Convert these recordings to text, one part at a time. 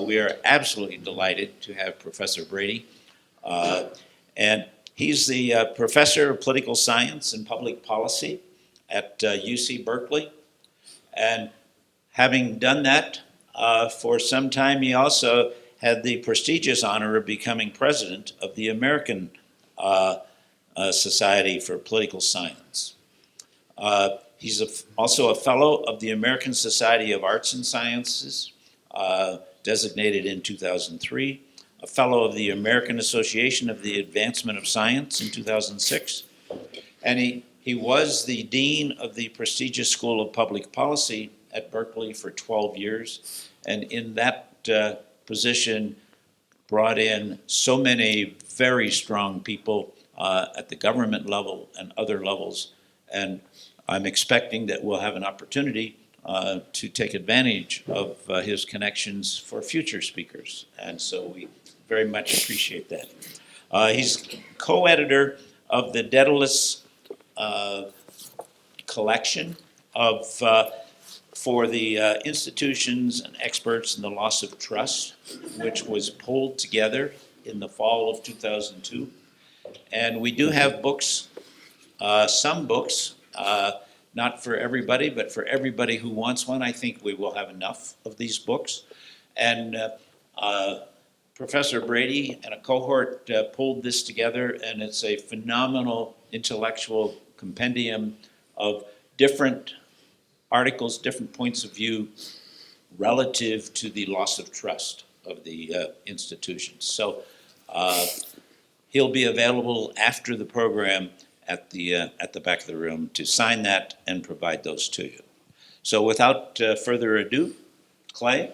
We are absolutely delighted to have Professor Brady. And he's the professor of political science and public policy at UC Berkeley. And having done that for some time, he also had the prestigious honor of becoming president of the American Society for Political Science. He's also a fellow of the American Society of Arts and Sciences, designated in 2003, a fellow of the American Association of the Advancement of Science in 2006, and he was the dean of the prestigious School of Public Policy at Berkeley for 12 years, and in that position brought in so many very strong people at the government level and other levels, and I'm expecting that we'll have an opportunity to take advantage of his connections for future speakers, and so we very much appreciate that. He's co-editor of the Daedalus collection of for the institutions and experts in the loss of trust, which was pulled together in the fall of 2002. And we do have books, some books, not for everybody, but for everybody who wants one. I think we will have enough of these books. And Professor Brady and a cohort pulled this together, and it's a phenomenal intellectual compendium of different articles, different points of view relative to the loss of trust of the institutions. So he'll be available after the program at the back of the room to sign that and provide those to you. So without further ado, Clay.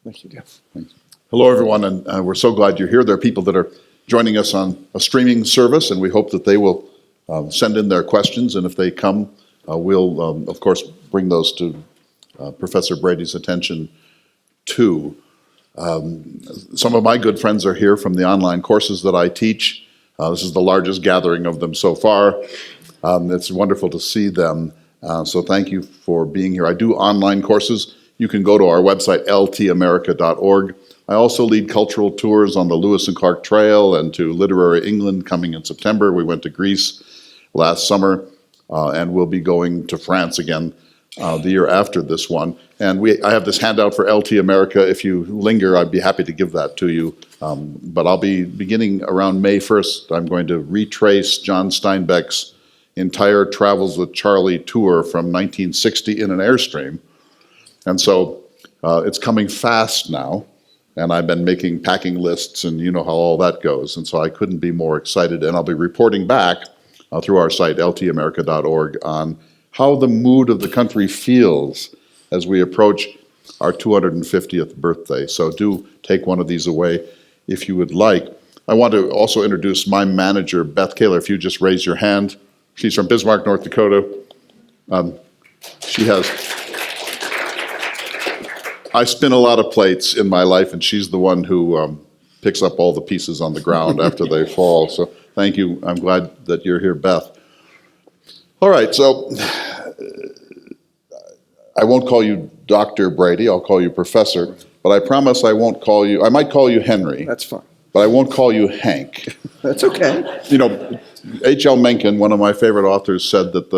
Thank you, Jeff. Thanks. Hello, everyone, and we're so glad you're here. There are people that are joining us on a streaming service, and we hope that they will send in their questions, and if they come, we'll, of course, bring those to Professor Brady's attention, too. Some of my good friends are here from the online courses that I teach. This is the largest gathering of them so far. It's wonderful to see them, so thank you for being here. I do online courses. You can go to our website, ltamerica.org. I also lead cultural tours on the Lewis and Clark Trail and to Literary England coming in September. We went to Greece last summer, and we'll be going to France again the year after this one. And I have this handout for LT America. If you linger, I'd be happy to give that to you. But I'll be beginning around May 1st. I'm going to retrace John Steinbeck's entire Travels with Charlie tour from 1960 in an Airstream. And so it's coming fast now. And I've been packing lists, and you know how all that goes. And so I couldn't be more excited. And I'll be reporting back through our site, ltamerica.org, on how the mood of the country feels as we approach our 250th birthday. So do take one of these away if you would like. I want to also introduce my manager, Beth Kaler. If you just raise your hand. She's from Bismarck, North Dakota. I spin a lot of plates in my life, and she's the one who picks up all the pieces on the ground after they fall. So thank you. I'm glad that you're here, Beth. All right, so I won't call you Dr. Brady. I'll call you Professor. But I promise I won't call you, I might call you Henry. That's fine. But I won't call you Hank. That's okay. You know, H.L. Mencken, one of my favorite authors, said that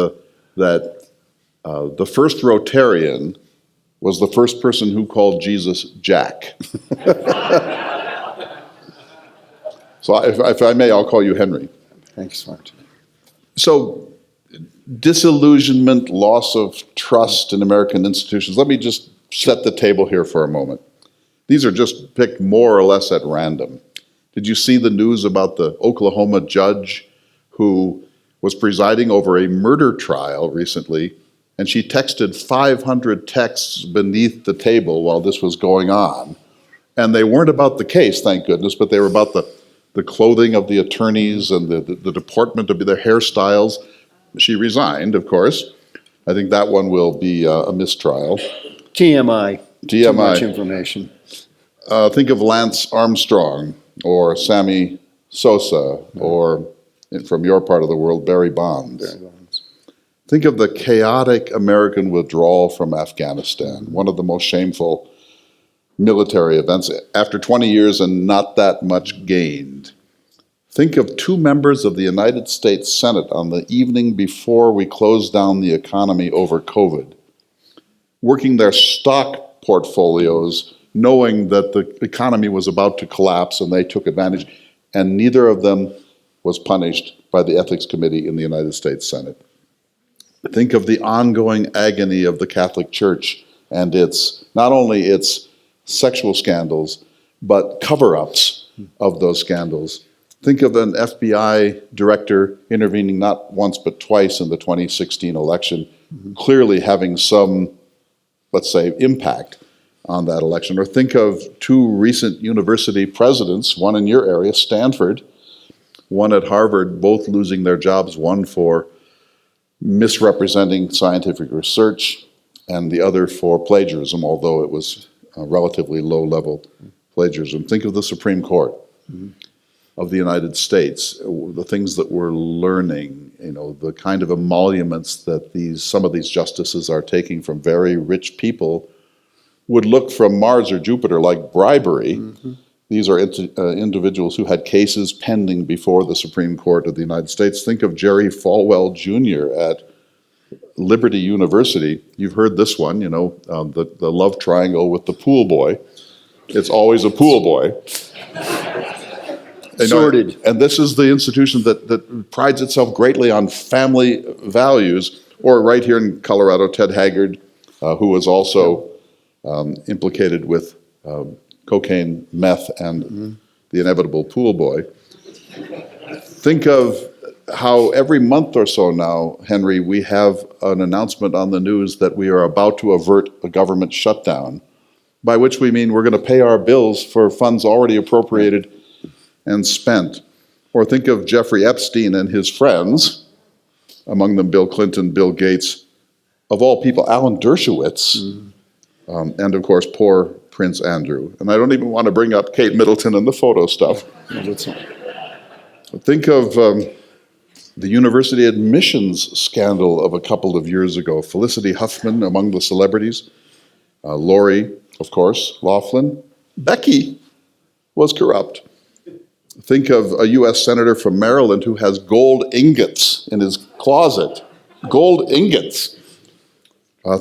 the first Rotarian was the first person who called Jesus Jack. So if I may, I'll call you Henry. Thanks, Martin. So disillusionment, loss of trust in American institutions. Let me just set the table here for a moment. These are just picked more or less at random. Did you see the news about the Oklahoma judge who was presiding over a murder trial recently, and she texted 500 texts beneath the table while this was going on? And they weren't about the case, thank goodness, but they were about the clothing of the attorneys and the deportment of their hairstyles. She resigned, of course. I think that one will be a mistrial. TMI. Too much information. Think of Lance Armstrong or Sammy Sosa or, from your part of the world, Barry Bonds. Think of the chaotic American withdrawal from Afghanistan, one of the most shameful military events after 20 years and not that much gained. Think of two members of the United States Senate on the evening before we closed down the economy over COVID, working their stock portfolios, knowing that the economy was about to collapse and they took advantage, and neither of them was punished by the Ethics Committee in the United States Senate. Think of the ongoing agony of the Catholic Church and not only its sexual scandals, but cover-ups of those scandals. Think of an FBI director intervening not once but twice in the 2016 election, clearly having some, let's say, impact on that election. Or think of two recent university presidents, one in your area, Stanford, one at Harvard, both losing their jobs, one for misrepresenting scientific research and the other for plagiarism, although it was relatively low-level plagiarism. Think of the Supreme Court of the United States, the things that we're learning, the kind of emoluments that some of these justices are taking from very rich people would look from Mars or Jupiter like bribery. These are individuals who had cases pending before the Supreme Court of the United States. Think of Jerry Falwell Jr. at Liberty University. You've heard this one, the love triangle with the pool boy. It's always a pool boy. Sorted. And this is the institution that prides itself greatly on family values. Or right here in Colorado, Ted Haggard, who was also implicated with cocaine, meth, and the inevitable pool boy. Think of how every month or so now, Henry, we have an announcement on the news that we are about to avert a government shutdown, by which we mean we're going to pay our bills for funds already appropriated and spent. Or think of Jeffrey Epstein and his friends, among them Bill Clinton, Bill Gates, of all people, Alan Dershowitz, and of course poor Prince Andrew. And I don't even want to bring up Kate Middleton and the photo stuff. Think of the university admissions scandal of a couple of years ago. Felicity Huffman among the celebrities, Lori, of course, Laughlin. Becky was corrupt. Think of a U.S. senator from Maryland who has gold ingots in his closet. Gold ingots.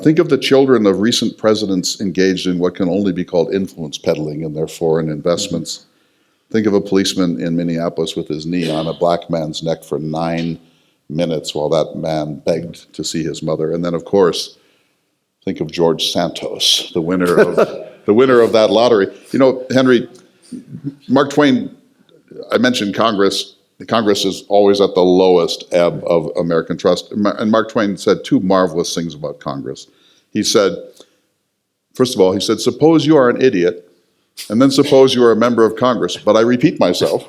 Think of the children of recent presidents engaged in what can only be called influence peddling in their foreign investments. Think of a policeman in Minneapolis with his knee on a black man's neck for 9 minutes while that man begged to see his mother. And then, of course, think of George Santos, the winner of that lottery. Henry, Mark Twain, I mentioned Congress. Congress is always at the lowest ebb of American trust. And Mark Twain said two marvelous things about Congress. He said, first of all, suppose you are an idiot, and then suppose you are a member of Congress. But I repeat myself.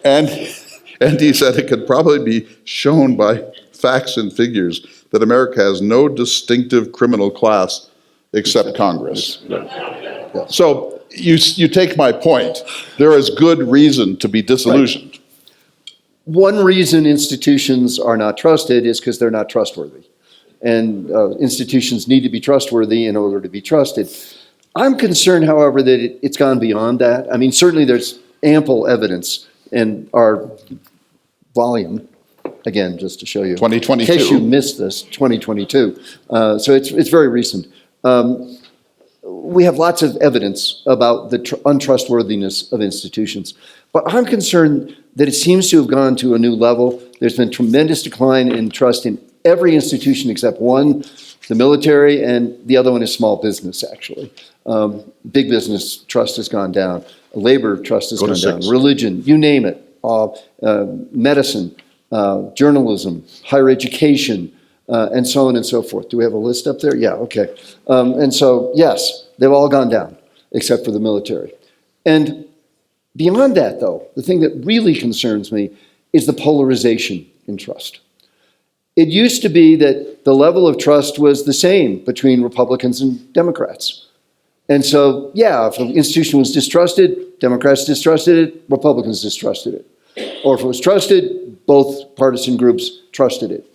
And he said it could probably be shown by facts and figures that America has no distinctive criminal class except Congress. Yeah. So you take my point. There is good reason to be disillusioned. Right. One reason institutions are not trusted is because they're not trustworthy. And institutions need to be trustworthy in order to be trusted. I'm concerned, however, that it's gone beyond that. I mean, certainly there's ample evidence in our volume, again, just to show you. 2022. In case you missed this, 2022. So it's very recent. We have lots of evidence about the untrustworthiness of institutions. But I'm concerned that it seems to have gone to a new level. There's been tremendous decline in trust in every institution except one, the military, and the other one is small business, actually. Big business trust has gone down. Labor trust has gone down. Religion, you name it. Medicine, journalism, higher education, and so on and so forth. Do we have a list up there? Yeah, okay. And so, yes, they've all gone down, except for the military. And beyond that, though, the thing that really concerns me is the polarization in trust. It used to be that the level of trust was the same between Republicans and Democrats. And so, yeah, if an institution was distrusted, Democrats distrusted it, Republicans distrusted it. Or if it was trusted, both partisan groups trusted it.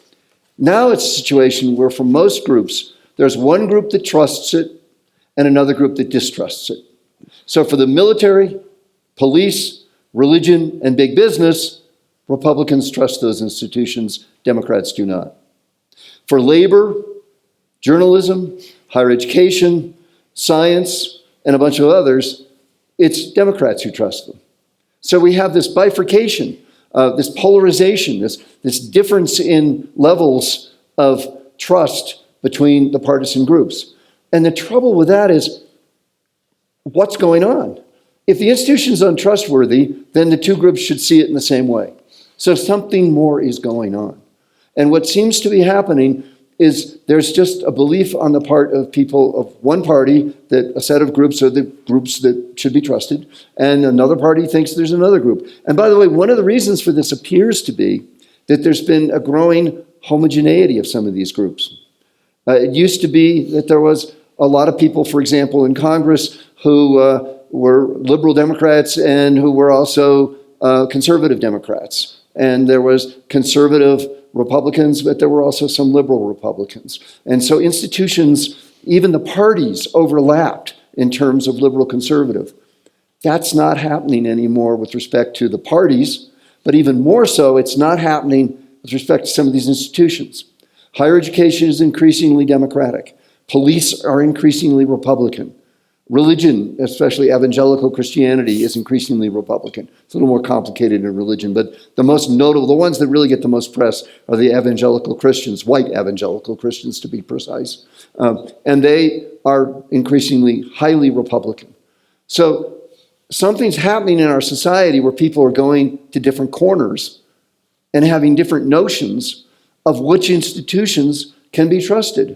Now it's a situation where for most groups, There's one group that trusts it and another group that distrusts it. So for the military, police, religion, and big business, Republicans trust those institutions, Democrats do not. For labor, journalism, higher education, science, and a bunch of others, it's Democrats who trust them. So we have this bifurcation, this polarization, this difference in levels of trust between the partisan groups. And the trouble with that is, what's going on? If the institution's untrustworthy, then the two groups should see it in the same way. So something more is going on. And what seems to be happening is there's just a belief on the part of people of one party that a set of groups are the groups that should be trusted, and another party thinks there's another group. And by the way, one of the reasons for this appears to be that there's been a growing homogeneity of some of these groups. It used to be that there was a lot of people, for example, in Congress who were liberal Democrats and who were also conservative Democrats. And there was conservative Republicans, but there were also some liberal Republicans. And so institutions, even the parties, overlapped in terms of liberal conservative. That's not happening anymore with respect to the parties, but even more so, it's not happening with respect to some of these institutions. Higher education is increasingly Democratic. Police are increasingly Republican. Religion, especially evangelical Christianity, is increasingly Republican. It's a little more complicated in religion, but the most notable, the ones that really get the most press are the evangelical Christians, white evangelical Christians to be precise. And they are increasingly highly Republican. So something's happening in our society where people are going to different corners and having different notions of which institutions can be trusted.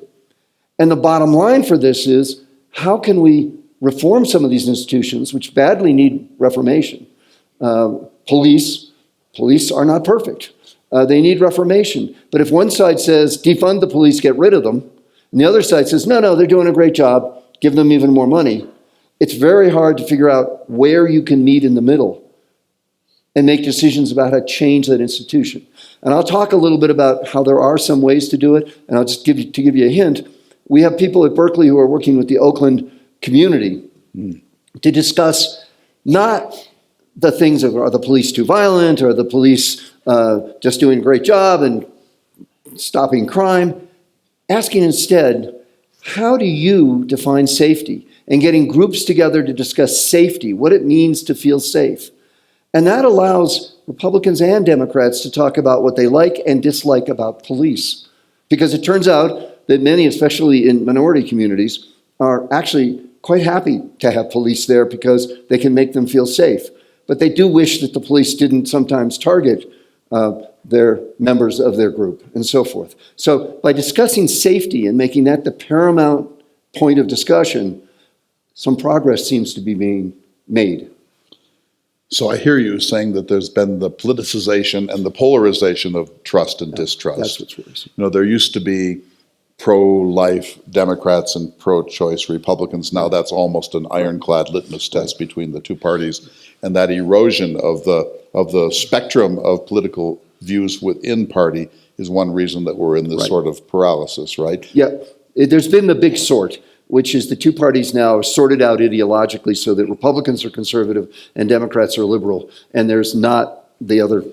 And the bottom line for this is, how can we reform some of these institutions which badly need reformation? Police are not perfect. They need reformation. But if one side says, defund the police, get rid of them, and the other side says, no, they're doing a great job, give them even more money, it's very hard to figure out where you can meet in the middle and make decisions about how to change that institution. And I'll talk a little bit about how there are some ways to do it, and I'll just give you a hint. We have people at Berkeley who are working with the Oakland community to discuss not the things of, are the police too violent, or the police just doing a great job and stopping crime, asking instead, how do you define safety? And getting groups together to discuss safety, what it means to feel safe. And that allows Republicans and Democrats to talk about what they like and dislike about police. Because it turns out that many, especially in minority communities, are actually quite happy to have police there because they can make them feel safe. But they do wish that the police didn't sometimes target their members of their group and so forth. So by discussing safety and making that the paramount point of discussion, some progress seems to be being made. So I hear you saying that there's been the politicization and the polarization of trust and distrust. That's what's worrisome. You know, there used to be pro-life Democrats and pro-choice Republicans. Now that's almost an ironclad litmus test between the two parties. And that erosion of the spectrum of political views within party is one reason that we're in this sort of paralysis, right? Yeah, there's been the big sort, which is the two parties now are sorted out ideologically so that Republicans are conservative and Democrats are liberal, and there's not the other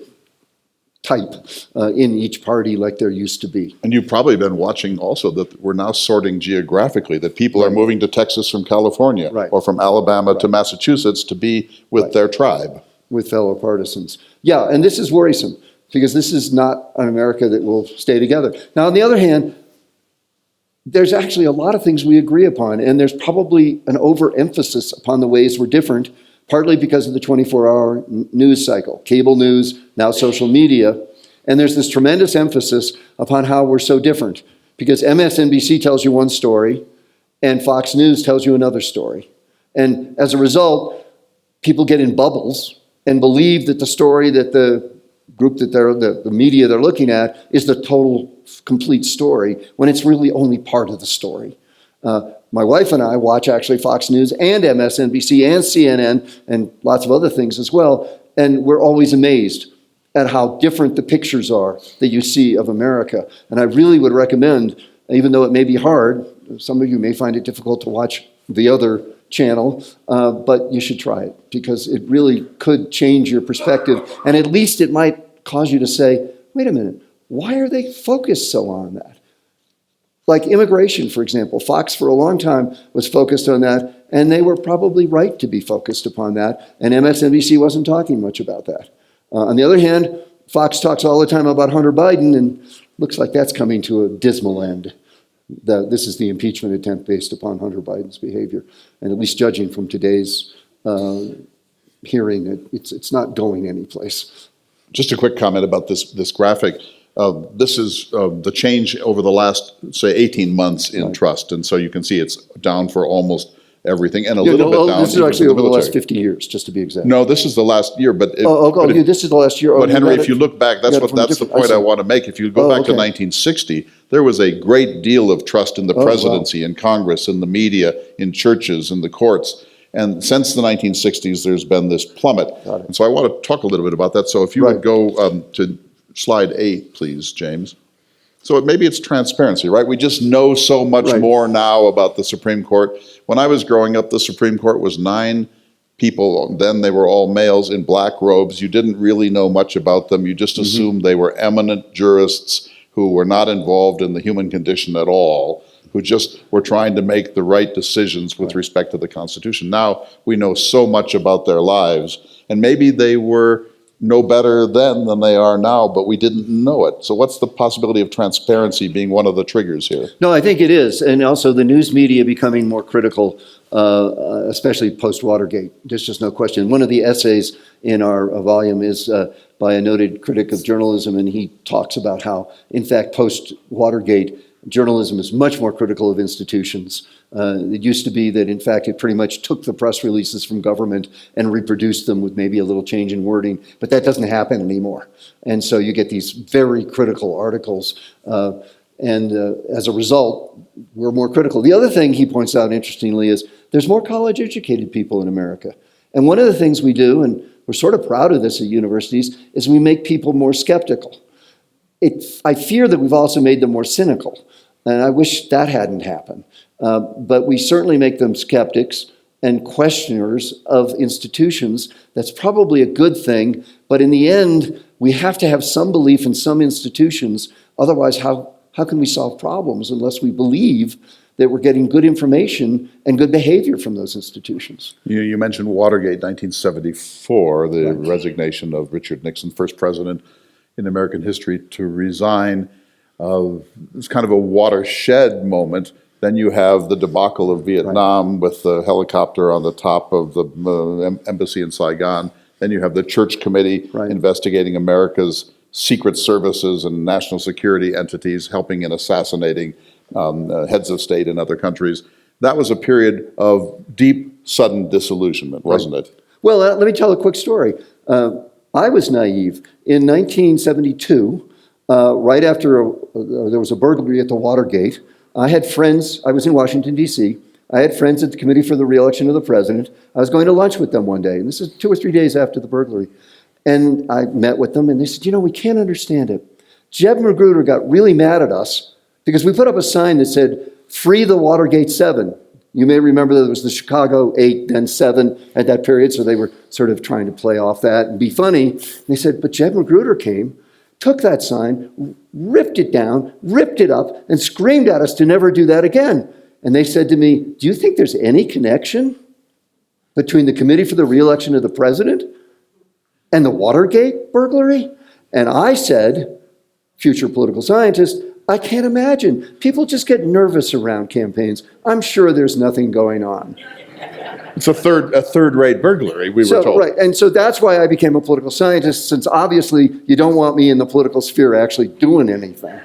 type in each party like there used to be. And you've probably been watching also that we're now sorting geographically, that people are moving to Texas from California or from Alabama to Massachusetts to be with their tribe. With fellow partisans. Yeah, and this is worrisome because this is not an America that will stay together. Now, on the other hand, there's actually a lot of things we agree upon, and there's probably an overemphasis upon the ways we're different, partly because of the 24-hour news cycle, cable news, now social media, and there's this tremendous emphasis upon how we're so different, because MSNBC tells you one story, and Fox News tells you another story. And as a result, people get in bubbles and believe that the story that the group that the media they're looking at is the total, complete story, when it's really only part of the story. My wife and I watch actually Fox News and MSNBC and CNN and lots of other things as well, and we're always amazed at how different the pictures are that you see of America. And I really would recommend, even though it may be hard, Some of you may find it difficult to watch the other channel, but you should try it because it really could change your perspective. And at least it might cause you to say, wait a minute, why are they focused so on that? Like immigration, for example. Fox for a long time was focused on that, and they were probably right to be focused upon that, and MSNBC wasn't talking much about that. On the other hand, Fox talks all the time about Hunter Biden, and looks like that's coming to a dismal end. This is the impeachment attempt based upon Hunter Biden's behavior, and at least judging from today's hearing, it's not going anyplace. Just a quick comment about this graphic. This is the change over the last, say, 18 months in Right. trust. And so you can see it's down for almost everything and a Yeah, little bit down. this is even actually for the over the last military. 50 years, just to be exact. No, this is the last year, but. This is the last year. But Henry, if you look back, that's from the different- point see. I want to make. If you go back to okay. 1960, there was a great deal of trust in the wow. presidency, in Congress, in the media, in churches, in the courts. And since the 1960s, there's been this plummet. Got it. And so I want to talk a little bit about that. So if you Right. would go to slide 8, please, James. So maybe it's transparency, right? We just know so much Right. more now about the Supreme Court. When I was growing up, the Supreme Court was 9 people. Then they were all males in black robes. You didn't really know much about them. You just assumed they were eminent jurists who were not involved in the human condition at all, who just were trying to make the right decisions with respect to the Constitution. Now we know so much about their lives, and maybe they were no better then than they are now, but we didn't know it. So what's the possibility of transparency being one of the triggers here? No, I think it is. And also the news media becoming more critical, especially post-Watergate. There's just no question. One of the essays in our volume is by a noted critic of journalism, and he talks about how, in fact, post-Watergate, journalism is much more critical of institutions. It used to be that, in fact, it pretty much took the press releases from government and reproduced them with maybe a little change in wording, but that doesn't happen anymore. And so you get these very critical articles, and as a result, we're more critical. The other thing he points out, interestingly, is there's more college-educated people in America. And one of the things we do, and we're sort of proud of this at universities, is we make people more skeptical. I fear that we've also made them more cynical, and I wish that hadn't happened. But we certainly make them skeptics and questioners of institutions. That's probably a good thing, but in the end, we have to have some belief in some institutions. Otherwise, how can we solve problems unless we believe that we're getting good information and good behavior from those institutions? You mentioned Watergate, 1974, the Right. resignation of Richard Nixon, first president in American history to resign. It's kind of a watershed moment. Then you have the debacle of Vietnam with the helicopter on the top of the embassy in Saigon. Then you have the Church Committee Right. investigating America's secret services and national security entities, helping in assassinating heads of state in other countries. That was a period of deep, sudden disillusionment, wasn't it? Well, let me tell a quick story. I was naive. In 1972, right after there was a burglary at the Watergate, I had friends. I was in Washington, D.C. I had friends at the Committee for the Re-election of the President. I was going to lunch with them one day, and this is 2 or 3 days after the burglary. And I met with them, and they said, we can't understand it. Jeb Magruder got really mad at us because we put up a sign that said, "Free the Watergate 7." You may remember that there was the Chicago 8, then 7 at that period, so they were sort of trying to play off that and be funny. And they said, but Jeb Magruder came, took that sign, ripped it down, ripped it up, and screamed at us to never do that again. And they said to me, do you think there's any connection between the Committee for the Re-election of the President and the Watergate burglary? And I said, future political scientist, I can't imagine. People just get nervous around campaigns. I'm sure there's nothing going on. It's a third-rate burglary, we were told. Right, and so that's why I became a political scientist, since obviously you don't want me in the political sphere actually doing anything.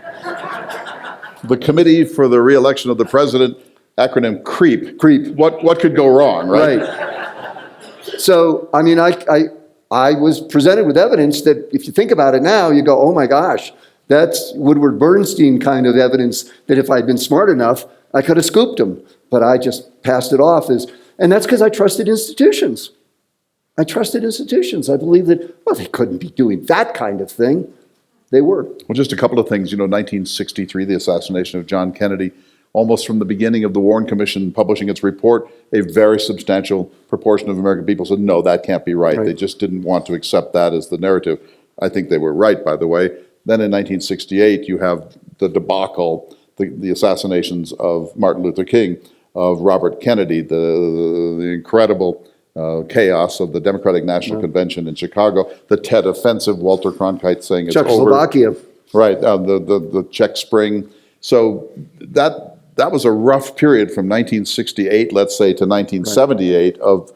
The Committee for the Re-election of the President, acronym CREEP. CREEP. What could go wrong, right? Right. So, I mean, I was presented with evidence that if you think about it now, you go, oh my gosh, that's Woodward Bernstein kind of evidence that if I'd been smart enough, I could have scooped him. But I just passed it off and that's because I trusted institutions. I trusted institutions. I believed that, well, they couldn't be doing that kind of thing. They were. Well, just a couple of things. 1963, the assassination of John Kennedy. almost from the beginning of the Warren Commission publishing its report, a very substantial proportion of American people said, no, that can't be right. They just didn't want to accept that as the narrative. I think they were right, by the way. Then in 1968, you have the debacle, the assassinations of Martin Luther King, of Robert Kennedy, the incredible chaos of the Democratic National Convention in Chicago, the Tet Offensive, Walter Cronkite saying it's Czechoslovakia. over. Right, the Czech Spring. So that was a rough period from 1968, let's say, to 1978 of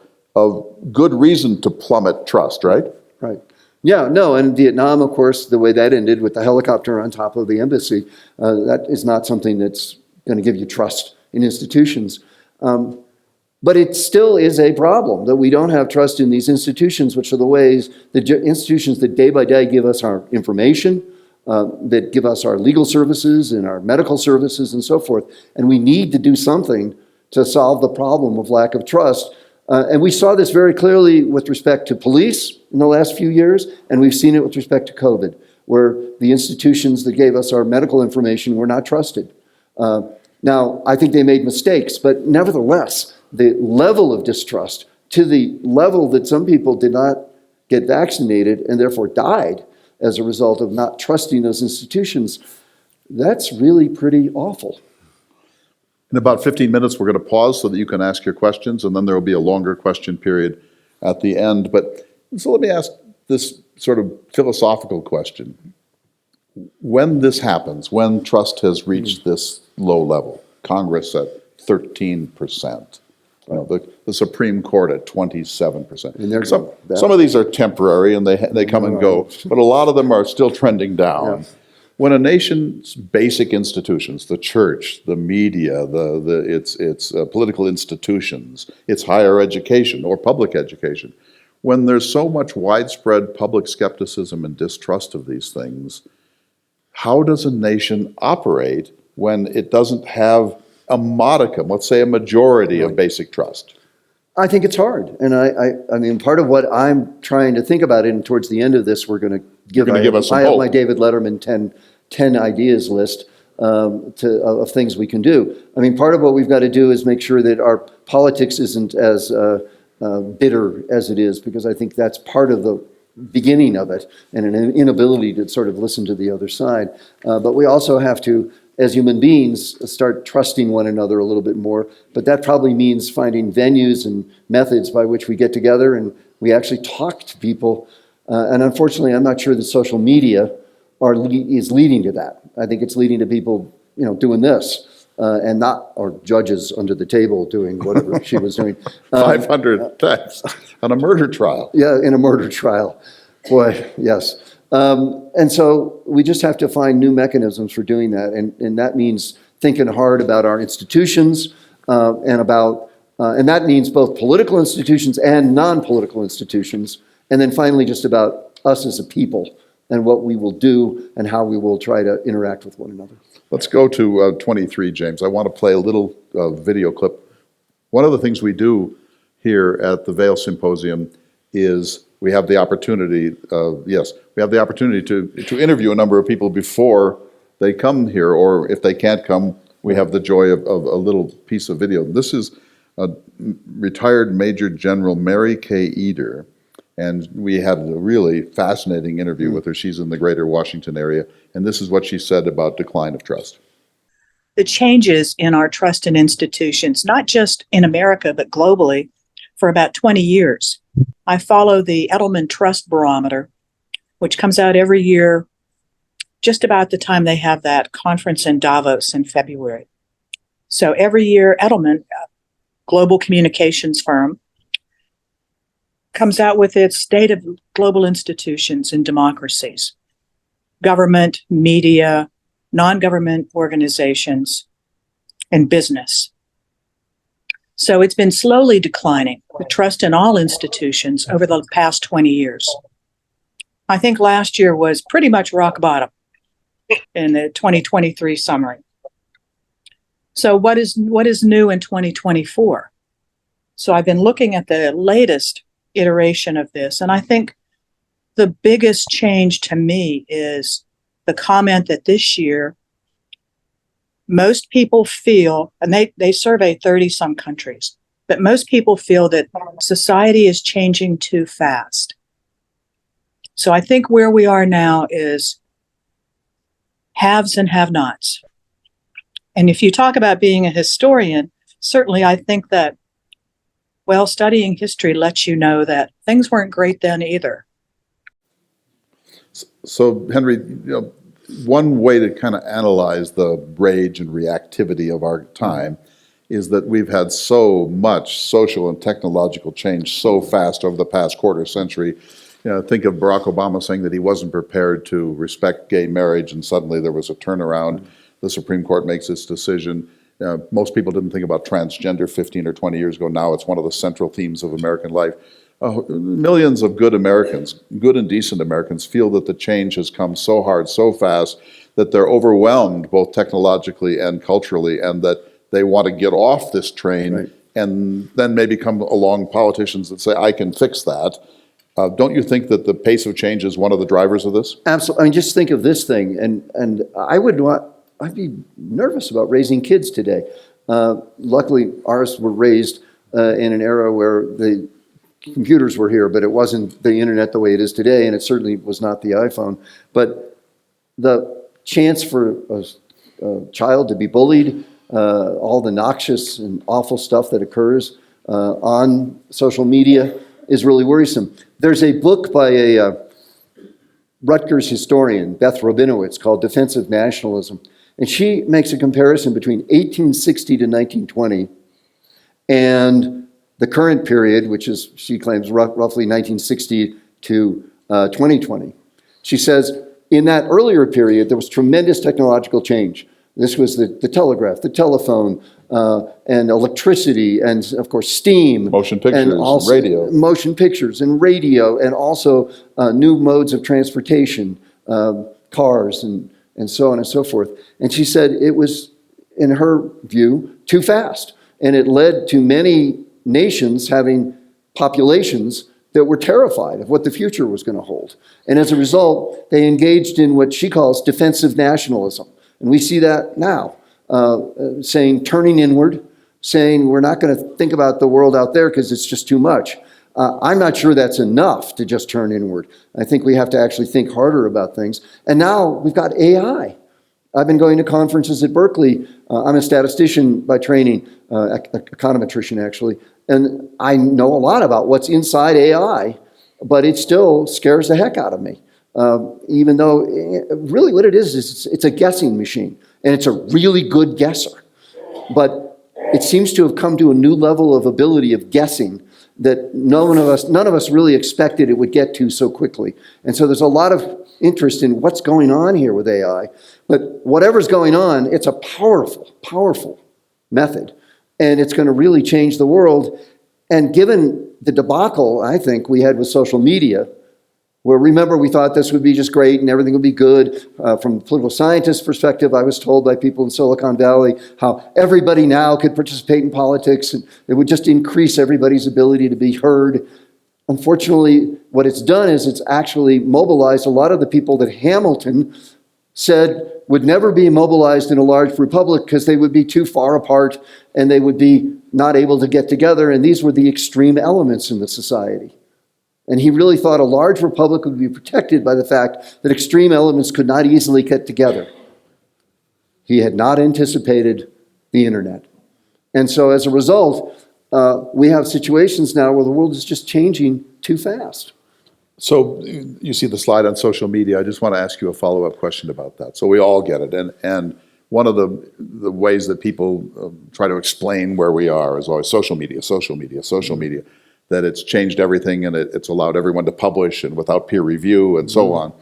good reason to plummet trust, right? Right. Yeah, no, and Vietnam, of course, the way that ended with the helicopter on top of the embassy, that is not something that's going to give you trust in institutions. But it still is a problem that we don't have trust in these institutions, which are the ways, institutions that day by day give us our information, that give us our legal services and our medical services and so forth. And we need to do something to solve the problem of lack of trust. And we saw this very clearly with respect to police in the last few years, and we've seen it with respect to COVID, where the institutions that gave us our medical information were not trusted. Now, I think they made mistakes, but nevertheless, the level of distrust to the level that some people did not get vaccinated and therefore died as a result of not trusting those institutions, that's really pretty awful. In about 15 minutes, we're going to pause so that you can ask your questions, and then there will be a longer question period at the end. But so let me ask this sort of philosophical question. When this happens, when trust has reached this low level, Congress at 13%, the Supreme Court at 27%. And some of these are temporary and they come and go, but a lot of them are still trending down. Yeah. When a nation's basic institutions, the church, the media, its political institutions, its higher education or public education, when there's so much widespread public skepticism and distrust of these things, how does a nation operate when it doesn't have a modicum, let's say a majority of basic trust? I think it's hard. And I mean, part of what I'm trying to think about, and towards the end of this, we're going to give us some I have hope. my David Letterman 10 ideas list of things we can do. I mean, part of what we've got to do is make sure that our politics isn't as bitter as it is, because I think that's part of the beginning of it, and an inability to sort of listen to the other side. But we also have to, as human beings, start trusting one another a little bit more. But that probably means finding venues and methods by which we get together and we actually talk to people. And unfortunately, I'm not sure that social media is leading to that. I think it's leading to people, doing this, and not, or judges under the table doing whatever she was doing. 500 texts on a murder trial. Yeah, in a murder trial. Boy, yes. And so we just have to find new mechanisms for doing that. And that means thinking hard about our institutions and that means both political institutions and non-political institutions. And then finally, just about us as a people and what we will do and how we will try to interact with one another. Let's go to 23, James. I want to play a little video clip. One of the things we do here at the Vail Symposium is we have the opportunity, to interview a number of people before they come here, or if they can't come, we have the joy of a little piece of video. This is retired Major General Mary Kay Eder, and we had a really fascinating interview with her. She's in the greater Washington area, and this is what she said about decline of trust. The changes in our trust in institutions, not just in America, but globally, for about 20 years. I follow the Edelman Trust Barometer, which comes out every year, just about the time they have that conference in Davos in February. So every year, Edelman, a global communications firm, comes out with its state of global institutions and democracies, government, media, non-government organizations, and business. So it's been slowly declining, the trust in all institutions over the past 20 years. I think last year was pretty much rock bottom in the 2023 summary. So what is new in 2024? So I've been looking at the latest iteration of this, and I think the biggest change to me is the comment that this year most people feel, and they survey 30 some countries, but most people feel that society is changing too fast. So I think where we are now is haves and have-nots. And if you talk about being a historian, certainly I think that, well, studying history lets you know that things weren't great then either. So, Henry, one way to kind of analyze the rage and reactivity of our time is that we've had so much social and technological change so fast over the past quarter century. Think of Barack Obama saying that he wasn't prepared to respect gay marriage, and suddenly there was a turnaround. The Supreme Court makes its decision. Most people didn't think about transgender 15 or 20 years ago. Now it's one of the central themes of American life. Millions of good Americans, good and decent Americans, feel that the change has come so hard, so fast, that they're overwhelmed both technologically and culturally, and that they want to get off this train. Right. And then maybe come along politicians that say, I can fix that. Don't you think that the pace of change is one of the drivers of this? Absolutely. I mean, just think of this thing, and I'd be nervous about raising kids today. Luckily, ours were raised in an era where the computers were here, but it wasn't the internet the way it is today, and it certainly was not the iPhone. But the chance for a child to be bullied, all the noxious and awful stuff that occurs on social media is really worrisome. There's a book by a Rutgers historian, Beth Rabinowitz, called Defensive Nationalism. And she makes a comparison between 1860 to 1920 and the current period, which is, she claims, roughly 1960 to 2020. She says, in that earlier period, there was tremendous technological change. This was the telegraph, the telephone, and electricity, and of course steam. Motion pictures, and also radio. Motion pictures and radio, and also new modes of transportation, cars and so on and so forth. And she said it was, in her view, too fast. And it led to many nations having populations that were terrified of what the future was going to hold. And as a result, they engaged in what she calls defensive nationalism. And we see that now, saying turning inward, saying we're not going to think about the world out there because it's just too much. I'm not sure that's enough to just turn inward. I think we have to actually think harder about things. And now we've got AI. I've been going to conferences at Berkeley. I'm a statistician by training, econometrician actually, and I know a lot about what's inside AI, but it still scares the heck out of me. Even though really what it is it's a guessing machine, and it's a really good guesser. But it seems to have come to a new level of ability of guessing that none of us really expected it would get to so quickly. And so there's a lot of interest in what's going on here with AI. But whatever's going on, it's a powerful, powerful method. And it's going to really change the world. And given the debacle, I think, we had with social media, where remember we thought this would be just great and everything would be good. From a political scientist perspective, I was told by people in Silicon Valley how everybody now could participate in politics and it would just increase everybody's ability to be heard. Unfortunately, what it's done is it's actually mobilized a lot of the people that Hamilton said would never be mobilized in a large republic because they would be too far apart and they would be not able to get together. And these were the extreme elements in the society. And he really thought a large republic would be protected by the fact that extreme elements could not easily get together. He had not anticipated the internet. And so as a result, we have situations now where the world is just changing too fast. So you see the slide on social media. I just want to ask you a follow-up question about that. So we all get it. And one of the ways that people try to explain where we are is always social media, social media, social media. That it's changed everything and it's allowed everyone to publish and without peer review and so on.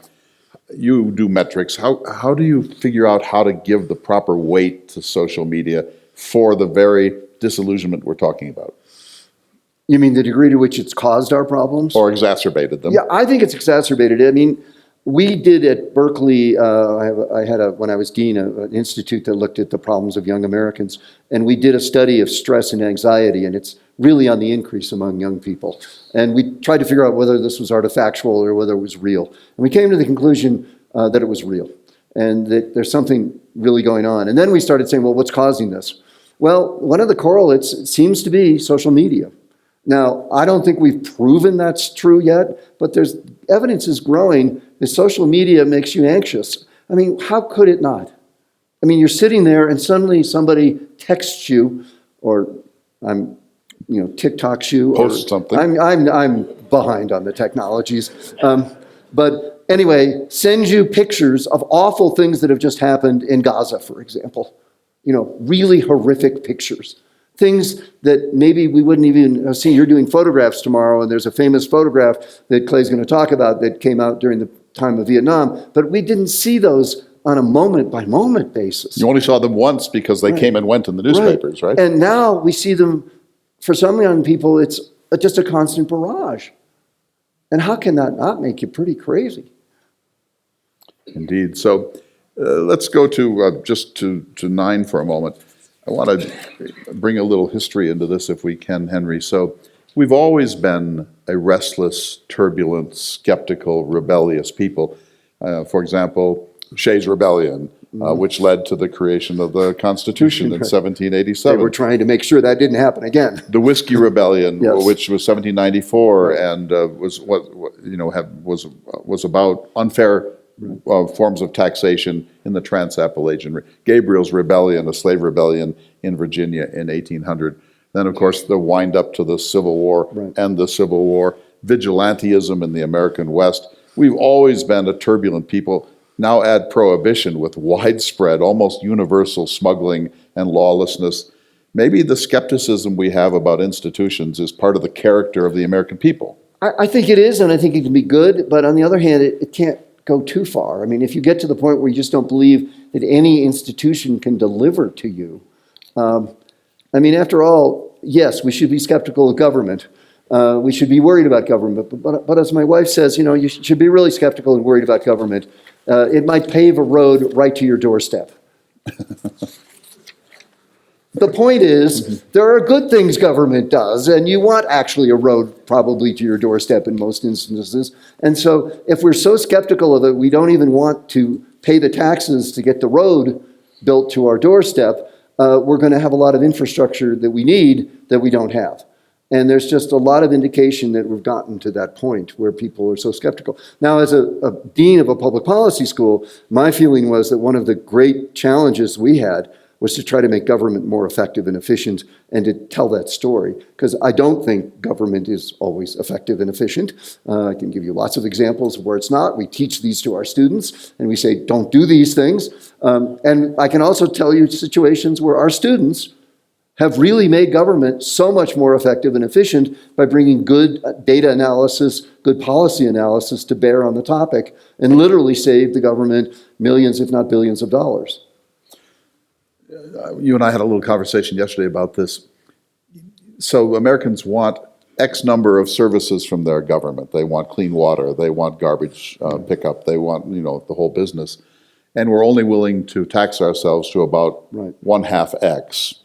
You do metrics. How do you figure out how to give the proper weight to social media for the very disillusionment we're talking about? You mean the degree to which it's caused our problems? Or exacerbated them? Yeah, I think it's exacerbated it. I mean, we did at Berkeley, I had when I was dean, an institute that looked at the problems of young Americans, and we did a study of stress and anxiety, and it's really on the increase among young people. And we tried to figure out whether this was artifactual or whether it was real. And we came to the conclusion that it was real. and that there's something really going on. And then we started saying, well, what's causing this? Well, one of the correlates seems to be social media. Now, I don't think we've proven that's true yet, but there's evidence is growing that social media makes you anxious. I mean, how could it not? I mean, you're sitting there and suddenly somebody texts you, or TikToks you, Post something. I'm behind on the technologies, but anyway, sends you pictures of awful things that have just happened in Gaza, for example. Really horrific pictures. Things that maybe we wouldn't even see. You're doing photographs tomorrow, and there's a famous photograph that Clay's going to talk about that came out during the time of Vietnam, but we didn't see those on a moment-by-moment basis. You only saw them once because they came and went in the newspapers, right? And now we see them, for some young people, it's just a constant barrage. And how can that not make you pretty crazy? Indeed. So let's go to just to 9 for a moment. I want to bring a little history into this if we can, Henry. So we've always been a restless, turbulent, skeptical, rebellious people. For example, Shays' Rebellion, which led to the creation of the Constitution in 1787. They were trying to make sure that didn't happen again. The Whiskey Rebellion, Yes. which was 1794, and was about unfair forms of taxation in the Trans-Appalachian. Gabriel's Rebellion, a slave rebellion in Virginia in 1800. Then, of course, the wind up to the Civil War and the Civil War, vigilantism in the American West. We've always been a turbulent people. Now add prohibition with widespread, almost universal smuggling and lawlessness. Maybe the skepticism we have about institutions is part of the character of the American people. I think it is, and I think it can be good, but on the other hand, it can't go too far. I mean, if you get to the point where you just don't believe that any institution can deliver to you, after all, yes, we should be skeptical of government. We should be worried about government, but as my wife says, you should be really skeptical and worried about government. It might pave a road right to your doorstep. The point is, there are good things government does, and you want actually a road probably to your doorstep in most instances. And so if we're so skeptical of it, we don't even want to pay the taxes to get the road built to our doorstep, we're going to have a lot of infrastructure that we need that we don't have. And there's just a lot of indication that we've gotten to that point where people are so skeptical. Now, as a dean of a public policy school, my feeling was that one of the great challenges we had was to try to make government more effective and efficient and to tell that story. Because I don't think government is always effective and efficient. I can give you lots of examples of where it's not. We teach these to our students and we say, don't do these things. And I can also tell you situations where our students have really made government so much more effective and efficient by bringing good data analysis, good policy analysis to bear on the topic and literally save the government millions, if not billions of dollars. You and I had a little conversation yesterday about this. So Americans want X number of services from their government. They want clean water, they want garbage pickup, they want, the whole business. And we're only willing to tax ourselves to about 1/2 X.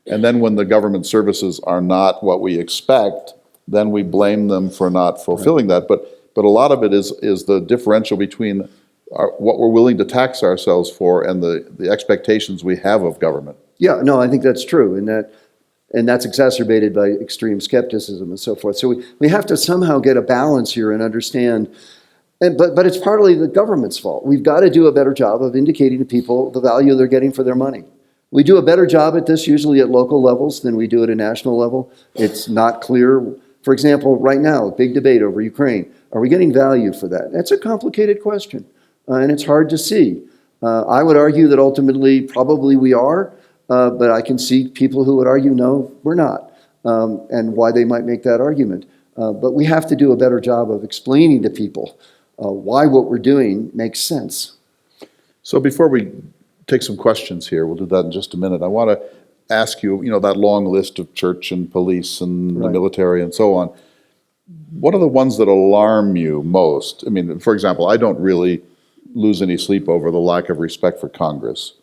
And then when the government services are not what we expect, then we blame them for not fulfilling that. But a lot of it is the differential between what we're willing to tax ourselves for and the expectations we have of government. Yeah, no, I think that's true, and that's exacerbated by extreme skepticism and so forth. So we have to somehow get a balance here and understand. But it's partly the government's fault. We've got to do a better job of indicating to people the value they're getting for their money. We do a better job at this usually at local levels than we do at a national level. It's not clear. For example, right now, big debate over Ukraine. Are we getting value for that? That's a complicated question, and it's hard to see. I would argue that ultimately, probably we are, but I can see people who would argue, no, we're not, and why they might make that argument. But we have to do a better job of explaining to people why what we're doing makes sense. So before we take some questions here, we'll do that in just a minute. I want to ask you, that long list of church and police and the military and so on. What are the ones that alarm you most? I mean, for example, I don't really lose any sleep over the lack of respect for Congress.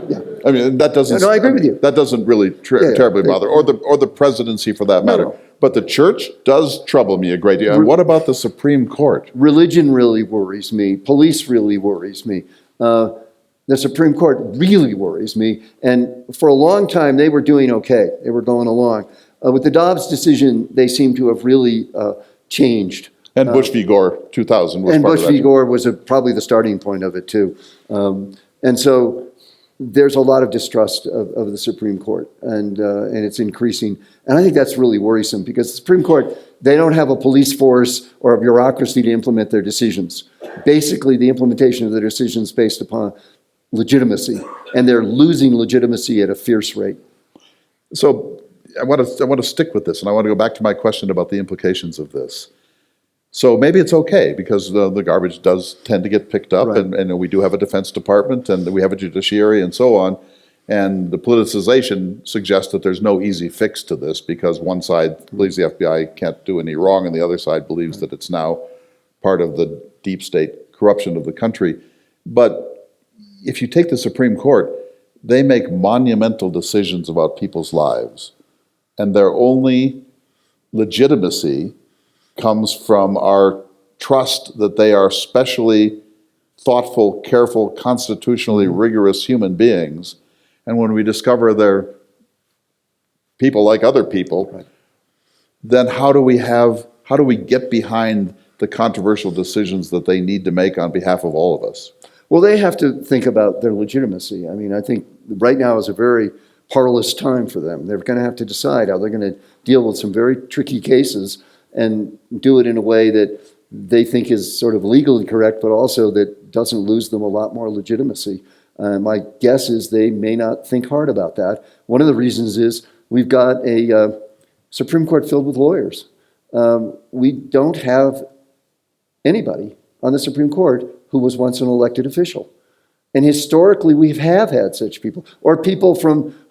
Yeah. I mean, that doesn't. No, I agree with you. That doesn't really terribly bother, or the presidency for that matter. No. But the church does trouble me a great deal. And what about the Supreme Court? Religion really worries me. Police really worries me. The Supreme Court really worries me. And for a long time, they were doing okay. They were going along. With the Dobbs decision, they seem to have really changed. And Bush v. Gore, 2000 was And part Bush of that. v. Gore was probably the starting point of it, too. And so there's a lot of distrust of the Supreme Court, and it's increasing. And I think that's really worrisome, because the Supreme Court, they don't have a police force or a bureaucracy to implement their decisions. Basically, the implementation of their decisions based upon legitimacy, and they're losing legitimacy at a fierce rate. So I want to stick with this, and I want to go back to my question about the implications of this. So maybe it's okay, because the garbage does tend to get picked up, Right. and we do have a Defense Department, and we have a judiciary, and so on. And the politicization suggests that there's no easy fix to this, because one side believes the FBI can't do any wrong, and the other side believes that it's now part of the deep state corruption of the country. But if you take the Supreme Court, they make monumental decisions about people's lives, and their only legitimacy comes from our trust that they are specially thoughtful, careful, constitutionally rigorous human beings. And when we discover they're people like other people, Right. then how do we get behind the controversial decisions that they need to make on behalf of all of us? Well, they have to think about their legitimacy. I mean, I think right now is a very parlous time for them. They're going to have to decide how they're going to deal with some very tricky cases and do it in a way that they think is sort of legally correct, but also that doesn't lose them a lot more legitimacy. My guess is they may not think hard about that. One of the reasons is we've got a Supreme Court filled with lawyers. We don't have anybody on the Supreme Court who was once an elected official. And historically, we have had such people, or people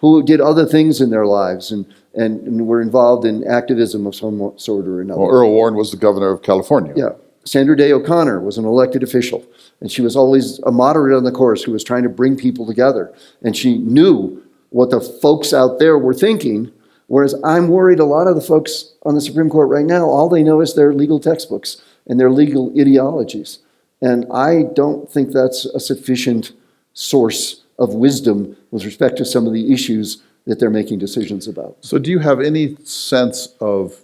who did other things in their lives and were involved in activism of some sort or another. Well, Earl Warren was the governor of California. Yeah. Sandra Day O'Connor was an elected official, and she was always a moderator on the course who was trying to bring people together. And she knew what the folks out there were thinking, whereas I'm worried a lot of the folks on the Supreme Court right now, all they know is their legal textbooks and their legal ideologies. And I don't think that's a sufficient source of wisdom with respect to some of the issues that they're making decisions about. So do you have any sense of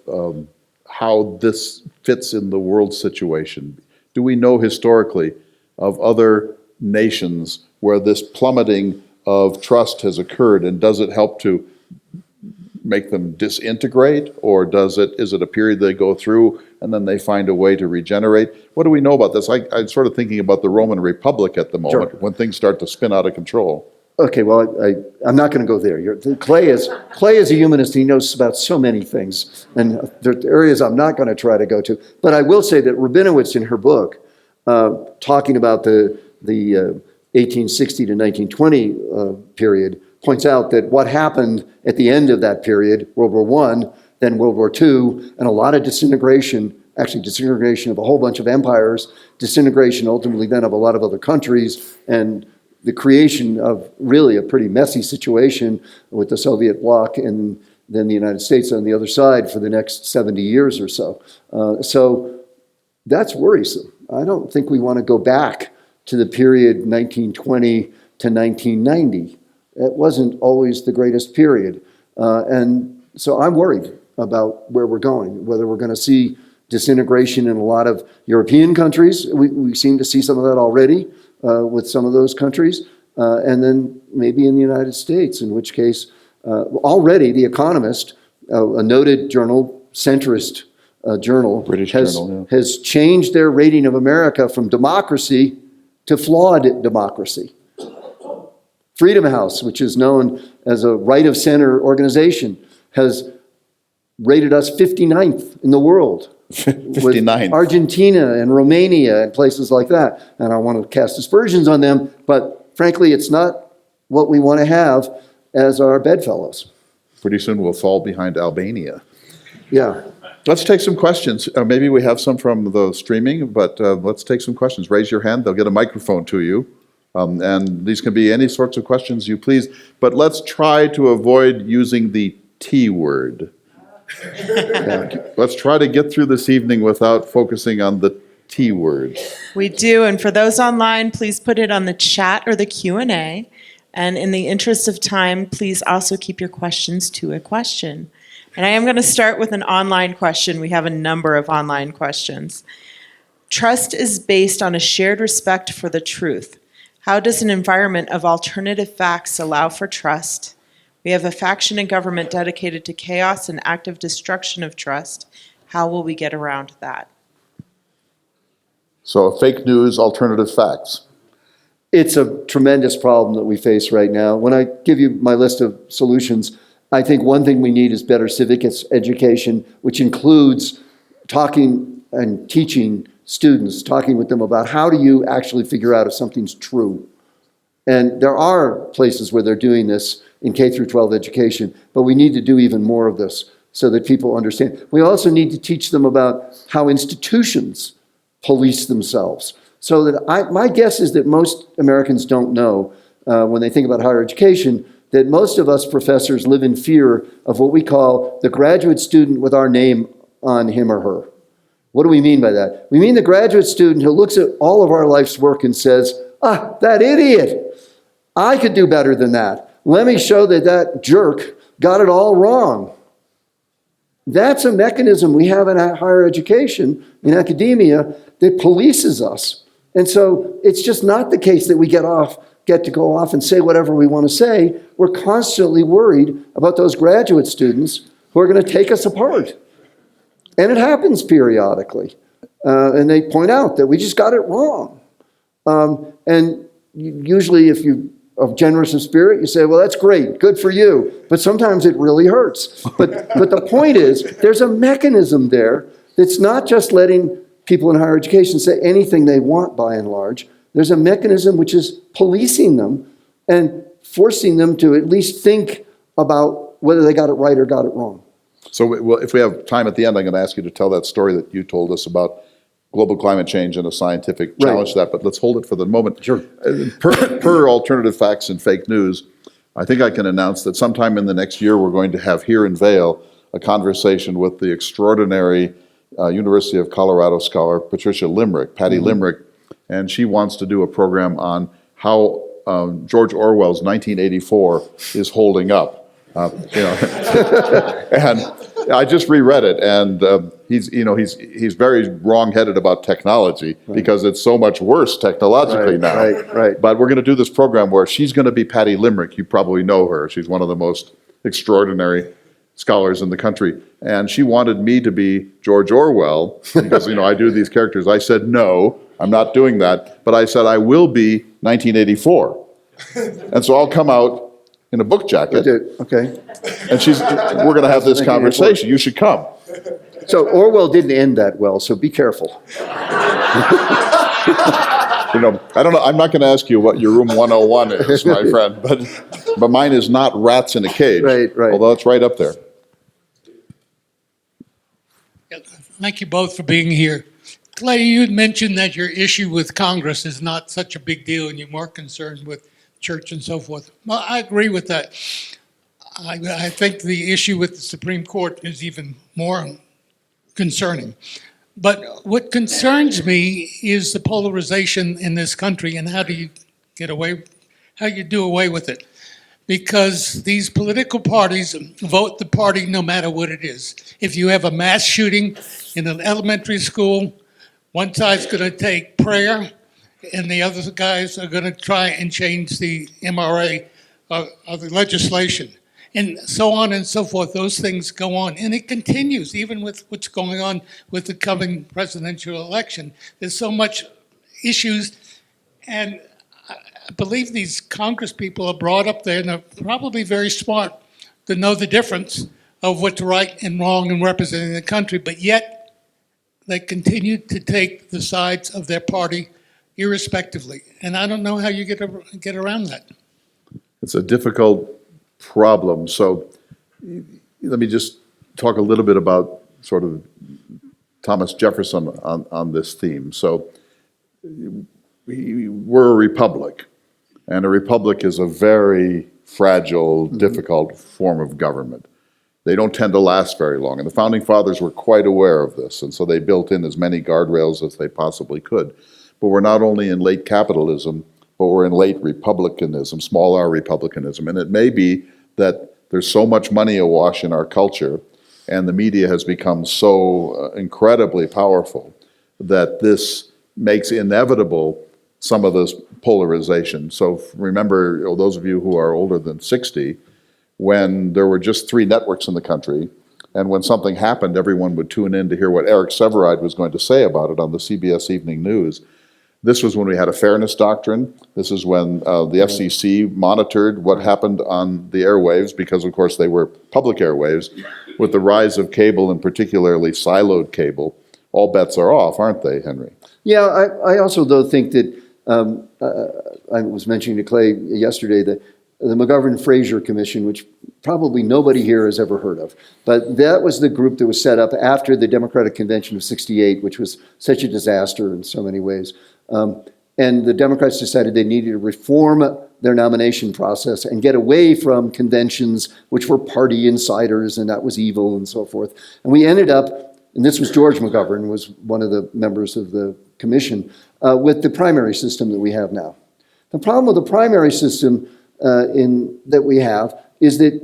how this fits in the world situation? Do we know historically of other nations where this plummeting of trust has occurred, and does it help to make them disintegrate, or is it a period they go through and then they find a way to regenerate? What do we know about this? I'm sort of thinking about the Roman Republic at the moment, Sure. when things start to spin out of control. Okay, well, I'm not going to go there. Clay is a humanist. He knows about so many things, and there are areas I'm not going to try to go to. But I will say that Rabinowitz, in her book, talking about the 1860 to 1920 period, points out that what happened at the end of that period, World War I, then World War II, and a lot of disintegration, actually disintegration of a whole bunch of empires, disintegration ultimately then of a lot of other countries, and the creation of really a pretty messy situation with the Soviet bloc and then the United States on the other side for the next 70 years or so. So that's worrisome. I don't think we want to go back to the period 1920 to 1990. It wasn't always the greatest period. And so I'm worried about where we're going, whether we're going to see disintegration in a lot of European countries. We seem to see some of that already with some of those countries. And then maybe in the United States, in which case already The Economist, a noted journal, centrist journal, British journal, yeah. has changed their rating of America from democracy to flawed democracy. Freedom House, which is known as a right-of-center organization, has rated us 59th in the world. 59th. With Argentina and Romania and places like that. And I want to cast aspersions on them, but frankly, it's not what we want to have as our bedfellows. Pretty soon we'll fall behind Albania. Yeah. Let's take some questions. Maybe we have some from the streaming, but let's take some questions. Raise your hand. They'll get a microphone to you. And these can be any sorts of questions you please, but let's try to avoid using the T word. Let's try to get through this evening without focusing on the T word. We do, and for those online, please put it on the chat or the Q&A. And in the interest of time, please also keep your questions to a question. And I am going to start with an online question. We have a number of online questions. Trust is based on a shared respect for the truth. How does an environment of alternative facts allow for trust? We have a faction in government dedicated to chaos and active destruction of trust. How will we get around that? So fake news, alternative facts. It's a tremendous problem that we face right now. When I give you my list of solutions, I think one thing we need is better civic education, which includes talking and teaching students, talking with them about how do you actually figure out if something's true. And there are places where they're doing this in K through 12 education, but we need to do even more of this so that people understand. We also need to teach them about how institutions police themselves. So that my guess is that most Americans don't know, when they think about higher education, that most of us professors live in fear of what we call the graduate student with our name on him or her. What do we mean by that? We mean the graduate student who looks at all of our life's work and says, that idiot, I could do better than that. Let me show that jerk got it all wrong. That's a mechanism we have in higher education, in academia, that polices us. And so it's just not the case that we get to go off and say whatever we want to say. We're constantly worried about those graduate students who are going to take us apart. And it happens periodically. And they point out that we just got it wrong. And usually if you are generous of spirit, you say, well, that's great, good for you. But sometimes it really hurts. But the point is, there's a mechanism there that's not just letting people in higher education say anything they want by and large. There's a mechanism which is policing them and forcing them to at least think about whether they got it right or got it wrong. So if we have time at the end, I'm going to ask you to tell that story that you told us about global climate change and a scientific challenge to that, but let's hold it for the moment. Sure. Per alternative facts and fake news, I think I can announce that sometime in the next year, we're going to have here in Vail a conversation with the extraordinary University of Colorado scholar, Patricia Limerick, Patty Limerick, and she wants to do a program on how George Orwell's 1984 is holding up. And I just reread it, and he's very wrong-headed about technology because it's so much worse technologically now. Right. But we're going to do this program where she's going to be Patty Limerick. You probably know her. She's one of the most extraordinary scholars in the country. And she wanted me to be George Orwell because, I do these characters. I said, no, I'm not doing that. But I said, I will be 1984. And so I'll come out in a book jacket. Okay. And we're going to have this conversation. You should come. So Orwell didn't end that well, so be careful. I don't know. I'm not going to ask you what your room 101 is, my friend, but mine is not rats in a cage. Right. Although it's right up there. Thank you both for being here. Clay, you had mentioned that your issue with Congress is not such a big deal and you're more concerned with church and so forth. Well, I agree with that. I think the issue with the Supreme Court is even more concerning. But what concerns me is the polarization in this country and how you do away with it. Because these political parties vote the party no matter what it is. If you have a mass shooting in an elementary school, one side's going to take prayer, and the other guys are going to try and change the MRA of the legislation. And so on and so forth. Those things go on. And it continues, even with what's going on with the coming presidential election. There's so much issues. And I believe these Congress people are brought up there, and they're probably very smart to know the difference of what's right and wrong in representing the country. But yet, they continue to take the sides of their party irrespectively. And I don't know how you get around that. It's a difficult problem. So let me just talk a little bit about sort of Thomas Jefferson on this theme. So we're a republic, and a republic is a very fragile, difficult form of government. they don't tend to last very long. And the Founding Fathers were quite aware of this, and so they built in as many guardrails as they possibly could. But we're not only in late capitalism, but we're in late republicanism, small r republicanism. And it may be that there's so much money awash in our culture, and the media has become so incredibly powerful that this makes inevitable some of this polarization. So remember, those of you who are older than 60, when there were just 3 networks in the country, and when something happened, everyone would tune in to hear what Eric Sevareid was going to say about it on the CBS Evening News. This was when we had a fairness doctrine. This is when the FCC monitored what happened on the airwaves, because of course they were public airwaves. With the rise of cable, and particularly siloed cable, all bets are off, aren't they, Henry? Yeah, I also, though, think that I was mentioning to Clay yesterday that the McGovern-Fraser Commission, which probably nobody here has ever heard of, but that was the group that was set up after the Democratic Convention of '68, which was such a disaster in so many ways. And the Democrats decided they needed to reform their nomination process and get away from conventions, which were party insiders, and that was evil and so forth. And we ended up, and this was George McGovern, was one of the members of the commission, with the primary system that we have now. The problem with the primary system that we have is that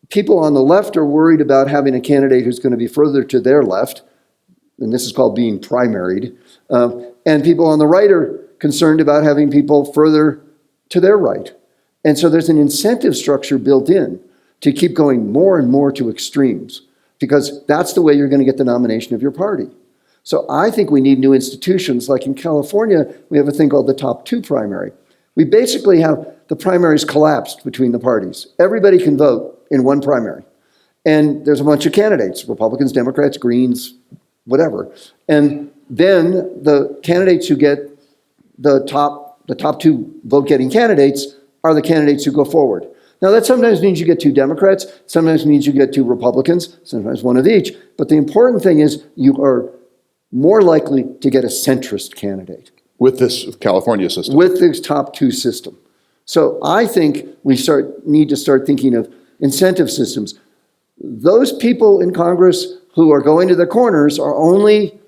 people on the left are worried about having a candidate who's going to be further to their left, and this is called being primaried, and people on the right are concerned about having people further to their right. And so there's an incentive structure built in to keep going more and more to extremes, because that's the way you're going to get the nomination of your party. So I think we need new institutions. Like in California, we have a thing called the top 2 primary. We basically have the primaries collapsed between the parties. Everybody can vote in one primary. And there's a bunch of candidates, Republicans, Democrats, Greens, whatever. And then the candidates who get the top 2 vote-getting candidates are the candidates who go forward. Now, that sometimes means you get 2 Democrats, sometimes means you get 2 Republicans, sometimes one of each. But the important thing is you are more likely to get a centrist candidate. With this California system. With this top 2 system. So I think we need to start thinking of incentive systems. Those people in Congress who are going to the corners are only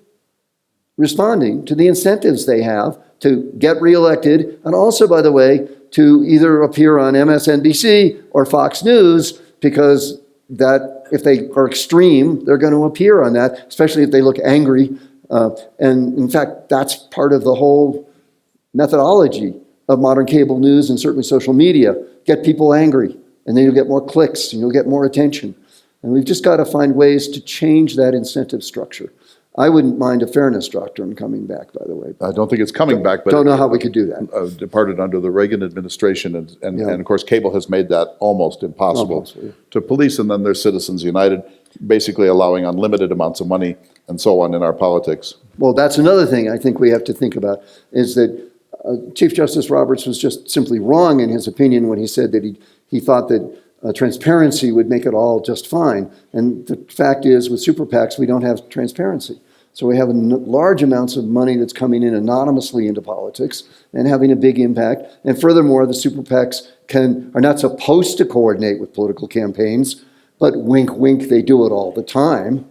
responding to the incentives they have to get reelected, and also, by the way, to either appear on MSNBC or Fox News, because that if they are extreme, they're going to appear on that, especially if they look angry. And in fact, that's part of the whole methodology of modern cable news and certainly social media. Get people angry, and then you'll get more clicks and you'll get more attention. And we've just got to find ways to change that incentive structure. I wouldn't mind a fairness doctrine coming back, by the way. I don't think it's coming back, but don't know how we could do that. Departed under the Reagan administration, and of course cable has made that almost impossible to police. And then there's Citizens United, basically allowing unlimited amounts of money and so on in our politics. Well, that's another thing I think we have to think about, is that Chief Justice Roberts was just simply wrong in his opinion when he said that he thought that transparency would make it all just fine. And the fact is, with super PACs, we don't have transparency. So we have large amounts of money that's coming in anonymously into politics and having a big impact. And furthermore, the super PACs are not supposed to coordinate with political campaigns, but wink, wink, they do it all the time.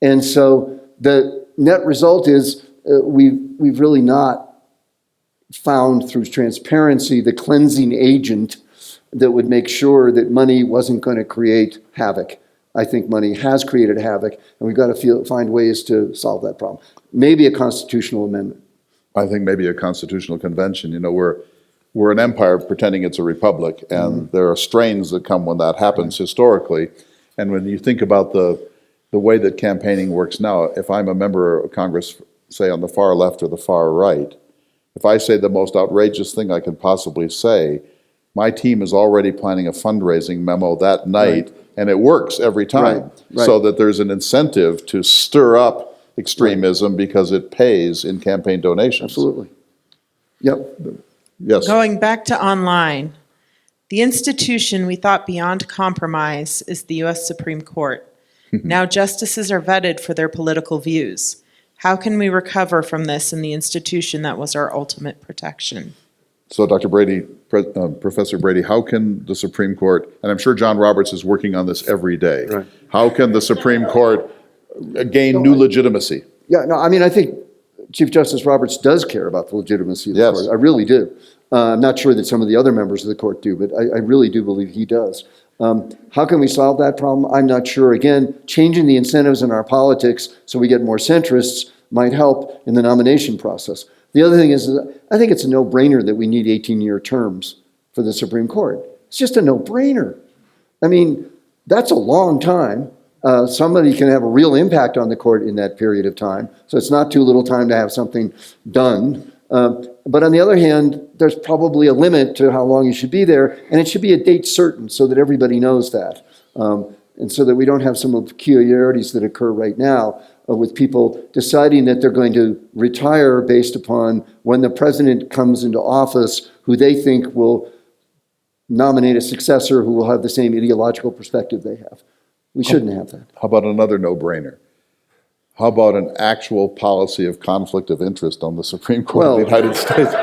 And so the net result is we've really not found through transparency the cleansing agent that would make sure that money wasn't going to create havoc. I think money has created havoc, and we've got to find ways to solve that problem. Maybe a constitutional amendment. I think maybe a constitutional convention. You know, we're an empire pretending it's a republic, and there are strains that come when that happens historically. And when you think about the way that campaigning works now, if I'm a member of Congress, say on the far left or the far right, if I say the most outrageous thing I can possibly say, my team is already planning a fundraising memo that night, and it works every time. Right. So that there's an incentive to stir up extremism because it pays in campaign donations. Absolutely. Yep. Yes. Going back to online, the institution we thought beyond compromise is the U.S. Supreme Court. Now justices are vetted for their political views. How can we recover from this in the institution that was our ultimate protection? So Dr. Brady, Professor Brady, how can the Supreme Court, and I'm sure John Roberts is working on this every day. Right. How can the Supreme Court gain new legitimacy? Yeah, no, I mean, I think Chief Justice Roberts does care about the legitimacy of the Yes. court. I really do. I'm not sure that some of the other members of the court do, but I really do believe he does. How can we solve that problem? I'm not sure. Again, changing the incentives in our politics so we get more centrists might help in the nomination process. The other thing is, I think it's a no-brainer that we need 18-year terms for the Supreme Court. It's just a no-brainer. I mean, that's a long time. Somebody can have a real impact on the court in that period of time. So it's not too little time to have something done. But on the other hand, there's probably a limit to how long you should be there, and it should be a date certain so that everybody knows that. And so that we don't have some of the peculiarities that occur right now with people deciding that they're going to retire based upon when the president comes into office, who they think will nominate a successor who will have the same ideological perspective they have. We shouldn't have that. How about another no-brainer? How about an actual policy of conflict of interest on the Supreme Court of the United States?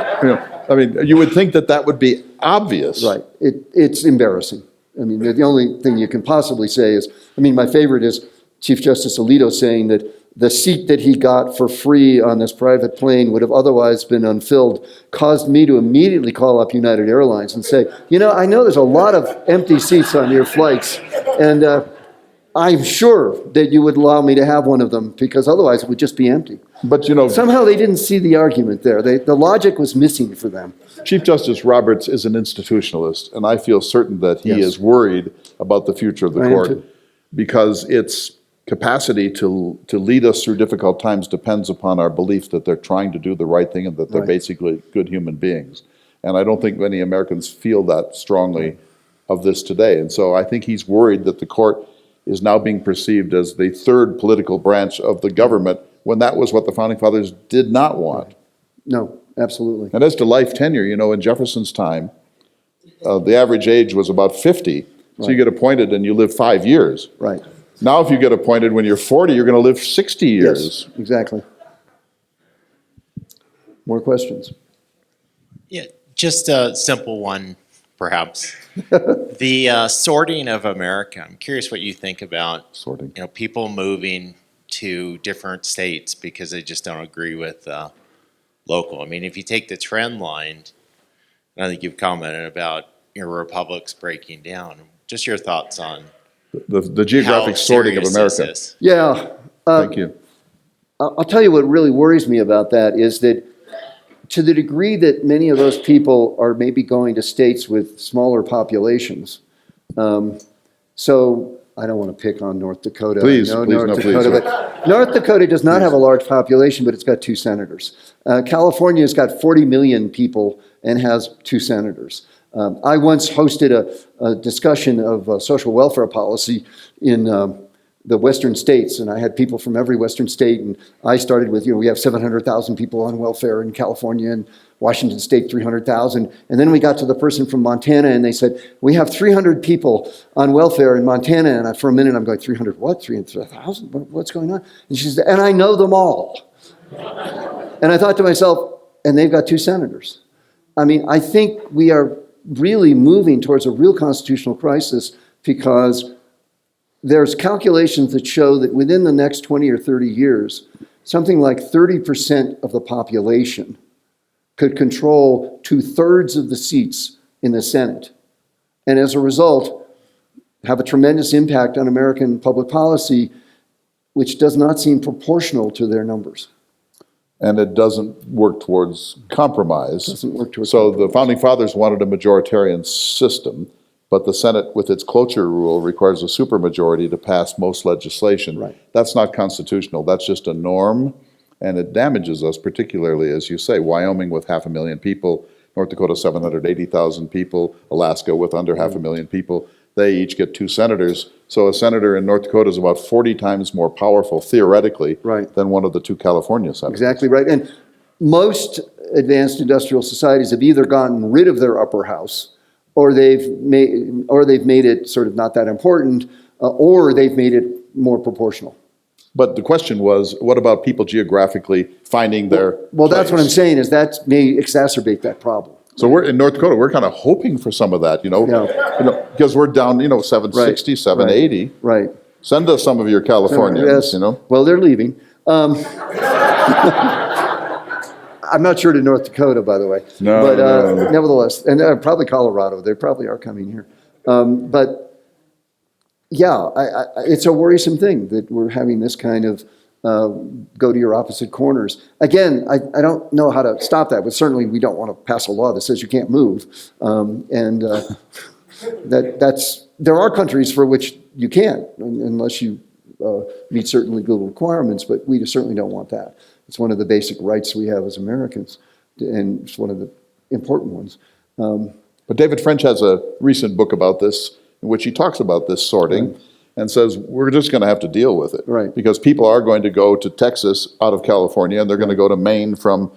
I mean, you would think that that would be obvious. Right. It's embarrassing. I mean, the only thing you can possibly say is, I mean, my favorite is Chief Justice Alito saying that the seat that he got for free on this private plane would have otherwise been unfilled, caused me to immediately call up United Airlines and say, I know there's a lot of empty seats on your flights, and I'm sure that you would allow me to have one of them, because otherwise it would just be empty. But somehow they didn't see the argument there. The logic was missing for them. Chief Justice Roberts is an institutionalist, and I feel certain that he Yes. is worried about the future of the I am court too. because its capacity to lead us through difficult times depends upon our belief that they're trying to do the right thing and that they're Right. basically good human beings. And I don't think many Americans feel that strongly of this today. And so I think he's worried that the court is now being perceived as the third political branch of the government when that was what the Founding Fathers did not want. No, absolutely. And as to life tenure, in Jefferson's time, the average age was about 50. So you get appointed and you live 5 years. Right. Now, if you get appointed when you're 40, you're going to live 60 years. Yes, exactly. More questions? Yeah, just a simple one, perhaps. The sorting of America. I'm curious what you think about Sorting. people moving to different states because they just don't agree with local. I mean, if you take the trend line, and I think you've commented about republics breaking down. Just your thoughts on The geographic how sorting of serious this America. is. Yeah. Thank you. I'll tell you what really worries me about that is that to the degree that many of those people are maybe going to states with smaller populations. So I don't want to pick on North Dakota. Please, I know please, North no, Dakota, please. but North Dakota does not have a large population, but it's got 2 senators. California's got 40 million people and has 2 senators. I once hosted a discussion of social welfare policy in the western states, and I had people from every western state, and I started with, we have 700,000 people on welfare in California, and Washington State 300,000, and then we got to the person from Montana, and they said, we have 300 people on welfare in Montana, and for a minute I'm going, 300 what? 300,000? What's going on? And she said, and I know them all. And I thought to myself, and they've got 2 senators. I mean, I think we are really moving towards a real constitutional crisis because there's calculations that show that within the next 20 or 30 years, something like 30% of the population could control 2/3 of the seats in the Senate. And as a result, have a tremendous impact on American public policy, which does not seem proportional to their numbers. And it doesn't work towards compromise. Doesn't work towards So compromise. the Founding Fathers wanted a majoritarian system, but the Senate, with its cloture rule, requires a supermajority to pass most legislation. Right. That's not constitutional. That's just a norm, and it damages us, particularly, as you say, Wyoming with 500,000 people, North Dakota 780,000 people, Alaska with under 500,000 people. They each get 2 senators. So a senator in North Dakota is about 40 times more powerful, theoretically, Right. than one of the 2 California senators. Exactly right. And most advanced industrial societies have either gotten rid of their upper house, or they've made it sort of not that important, or they've made it more proportional. But the question was, what about people geographically finding their Well, that's what I'm place? saying, is that may exacerbate that problem. So we're in North Dakota, we're kind of hoping for some of that, Yeah. because we're down, 760, Right. 780. Right. Send us some of your Californians, Yes. Well, they're leaving. I'm not sure to North Dakota, by the way. No, but no. nevertheless, and probably Colorado. They probably are coming here. But yeah, it's a worrisome thing that we're having this kind of go to your opposite corners. Again, I don't know how to stop that, but certainly we don't want to pass a law that says you can't move. There are countries for which you can't unless you meet certain legal requirements, but we certainly don't want that. It's one of the basic rights we have as Americans, and it's one of the important ones. But David French has a recent book about this, in which he talks about this sorting and says, we're just going to have to deal with it. Right. Because people are going to go to Texas out of California, and they're going to go to Maine from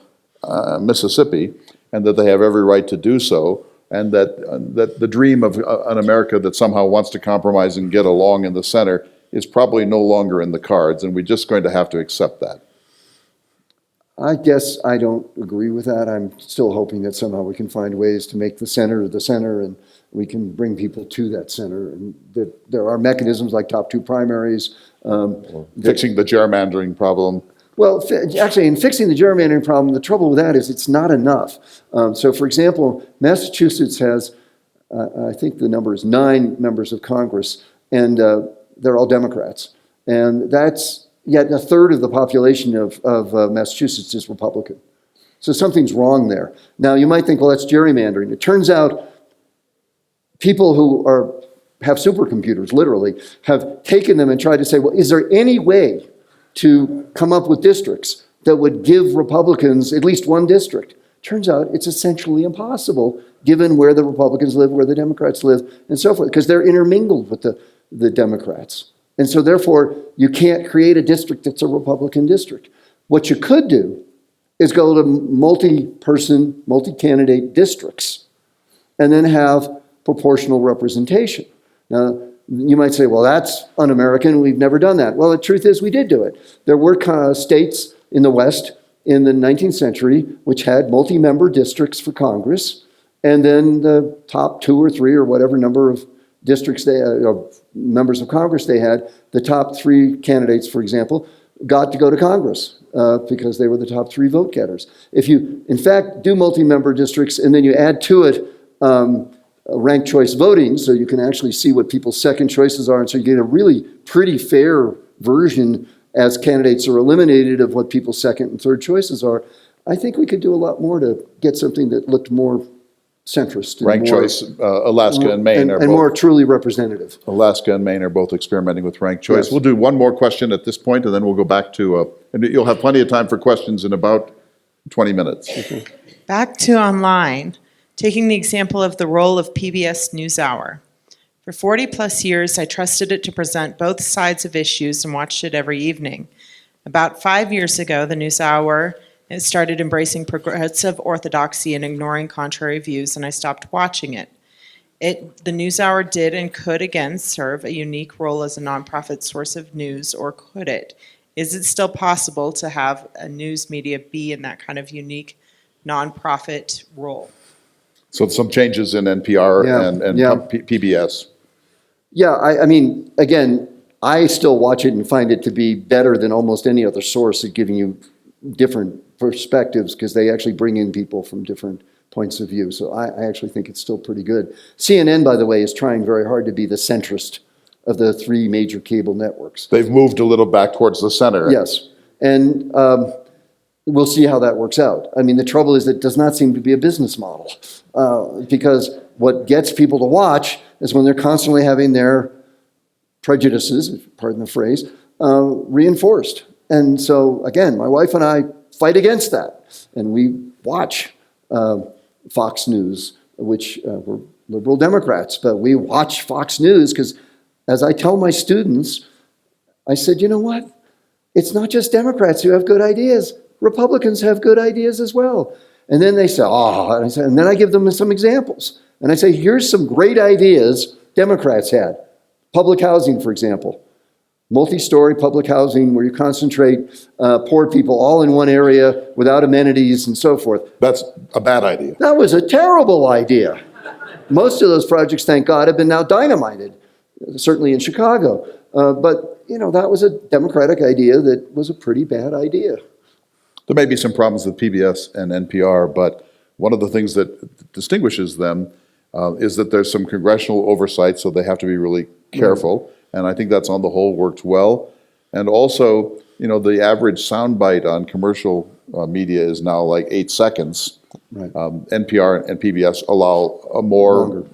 Mississippi, and that they have every right to do so, and that the dream of an America that somehow wants to compromise and get along in the center is probably no longer in the cards, and we're just going to have to accept that. I guess I don't agree with that. I'm still hoping that somehow we can find ways to make the center, and we can bring people to that center. And that there are mechanisms like top two primaries. Fixing the gerrymandering problem. Well, actually, in fixing the gerrymandering problem, the trouble with that is it's not enough. So, for example, Massachusetts has, I think the number is 9 members of Congress, and they're all Democrats. And that's yet a third of the population of Massachusetts is Republican. So something's wrong there. Now, you might think, well, that's gerrymandering. It turns out people who have supercomputers, literally, have taken them and tried to say, well, is there any way to come up with districts that would give Republicans at least one district? Turns out it's essentially impossible, given where the Republicans live, where the Democrats live, and so forth, because they're intermingled with the Democrats. And so therefore, you can't create a district that's a Republican district. What you could do is go to multi-person, multi-candidate districts, and then have proportional representation. Now, you might say, well, that's un-American, we've never done that. Well, the truth is we did do it. There were states in the West in the 19th century which had multi-member districts for Congress, and then the top 2 or 3 or whatever number of districts members of Congress they had, the top 3 candidates, for example, got to go to Congress because they were the top 3 vote getters. If you, in fact, do multi-member districts and then you add to it ranked choice voting, so you can actually see what people's second choices are, and so you get a really pretty fair version as candidates are eliminated of what people's second and third choices are, I think we could do a lot more to get something that looked more centrist. Ranked choice, Alaska and Maine are both. And more truly representative. Alaska and Maine are both experimenting with ranked choice. Yes. We'll do one more question at this point, and then we'll go back to, and you'll have plenty of time for questions in about 20 minutes. Back to online, taking the example of the role of PBS NewsHour. For 40 plus years, I trusted it to present both sides of issues and watched it every evening. About 5 years ago, the NewsHour started embracing progressive orthodoxy and ignoring contrary views, and I stopped watching it. The NewsHour did and could again serve a unique role as a nonprofit source of news, or could it? Is it still possible to have a news media be in that kind of unique nonprofit role? So some changes in NPR and Yeah. PBS. Yeah, I mean, again, I still watch it and find it to be better than almost any other source at giving you different perspectives, because they actually bring in people from different points of view. So I actually think it's still pretty good. CNN, by the way, is trying very hard to be the centrist of the 3 major cable networks. They've moved a little back towards the center. Yes, and we'll see how that works out. I mean, the trouble is it does not seem to be a business model, because what gets people to watch is when they're constantly having their prejudices, pardon the phrase, reinforced. And so, again, my wife and I fight against that. And we watch Fox News, which we're liberal Democrats, but we watch Fox News because, as I tell my students, I said, you know what? It's not just Democrats who have good ideas. Republicans have good ideas as well. And then they say, oh, and then I give them some examples. And I say, here's some great ideas Democrats had. Public housing, for example. multi-story public housing where you concentrate poor people all in one area without amenities and so forth. That's a bad idea. That was a terrible idea. Most of those projects, thank God, have been now dynamited, certainly in Chicago. But, that was a Democratic idea that was a pretty bad idea. There may be some problems with PBS and NPR, but one of the things that distinguishes them is that there's some congressional oversight, so they have to be really careful. And I think that's on the whole worked well. And also, the average soundbite on commercial media is now like 8 seconds. Right. NPR and PBS allow a more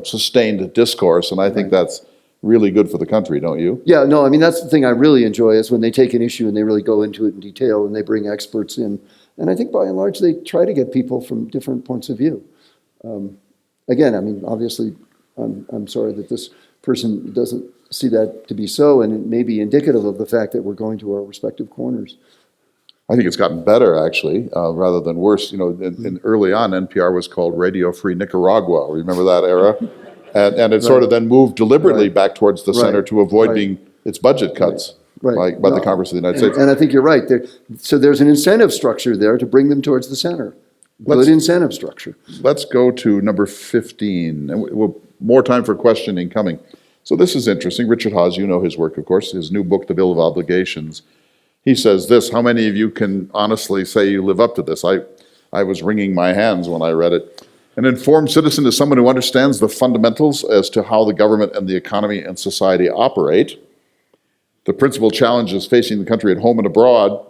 sustained discourse, and I think that's really good for the country, don't you? Yeah, no, I mean, that's the thing I really enjoy is when they take an issue and they really go into it in detail and they bring experts in. And I think by and large, they try to get people from different points of view. Again, I mean, obviously, I'm sorry that this person doesn't see that to be so, and it may be indicative of the fact that we're going to our respective corners. I think it's gotten better, actually, rather than worse. Early on, NPR was called Radio Free Nicaragua. Remember that era? And it sort of then moved deliberately back towards the center to avoid being its budget cuts by the Congress of the United States. And I think you're right. So there's an incentive structure there to bring them towards the center. Good incentive structure. Let's go to number 15. And more time for questioning coming. So this is interesting. Richard Hawes, you know his work, of course, his new book, The Bill of Obligations. He says this: how many of you can honestly say you live up to this? I was wringing my hands when I read it. An informed citizen is someone who understands the fundamentals as to how the government and the economy and society operate, the principal challenges facing the country at home and abroad,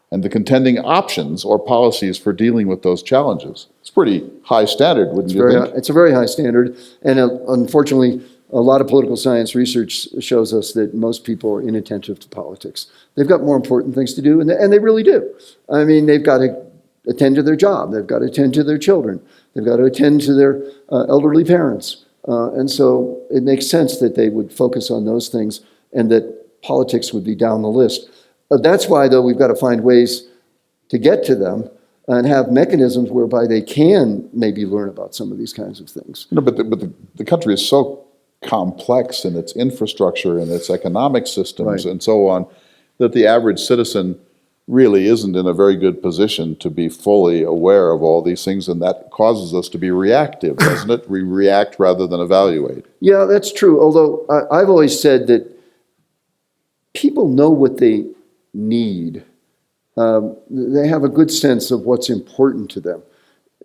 and the contending options or policies for dealing with those challenges. It's pretty high standard, wouldn't you think? It's a very high standard, and unfortunately, a lot of political science research shows us that most people are inattentive to politics. They've got more important things to do, and they really do. I mean, they've got to attend to their job. They've got to attend to their children. They've got to attend to their elderly parents. And so it makes sense that they would focus on those things and that politics would be down the list. That's why, though, we've got to find ways to get to them and have mechanisms whereby they can maybe learn about some of these kinds of things. But the country is so complex in its infrastructure and its economic systems and so on, that the average citizen really isn't in a very good position to be fully aware of all these things, and that causes us to be reactive, doesn't it? We react rather than evaluate. Yeah, that's true, although I've always said that people know what they need. They have a good sense of what's important to them.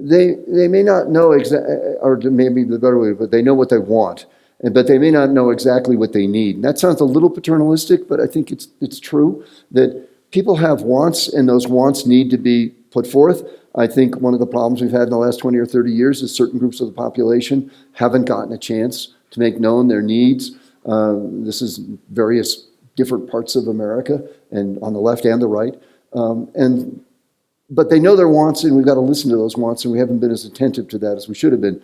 They may not know exactly, or maybe the better way, but they know what they want. But they may not know exactly what they need. And that sounds a little paternalistic, but I think it's true that people have wants, and those wants need to be put forth. I think one of the problems we've had in the last 20 or 30 years is certain groups of the population haven't gotten a chance to make known their needs. This is various different parts of America, and on the left and the right. But they know their wants, and we've got to listen to those wants, and we haven't been as attentive to that as we should have been.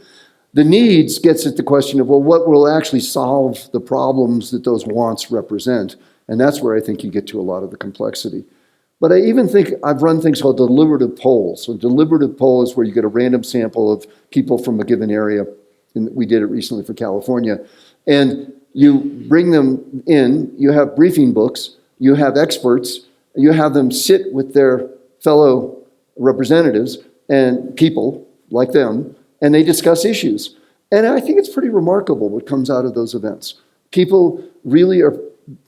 The needs gets at the question of, well, what will actually solve the problems that those wants represent? And that's where I think you get to a lot of the complexity. But I even think I've run things called deliberative polls. So a deliberative poll is where you get a random sample of people from a given area. And we did it recently for California. And you bring them in, you have briefing books, you have experts, you have them sit with their fellow representatives and people like them, and they discuss issues. And I think it's pretty remarkable what comes out of those events. People really are,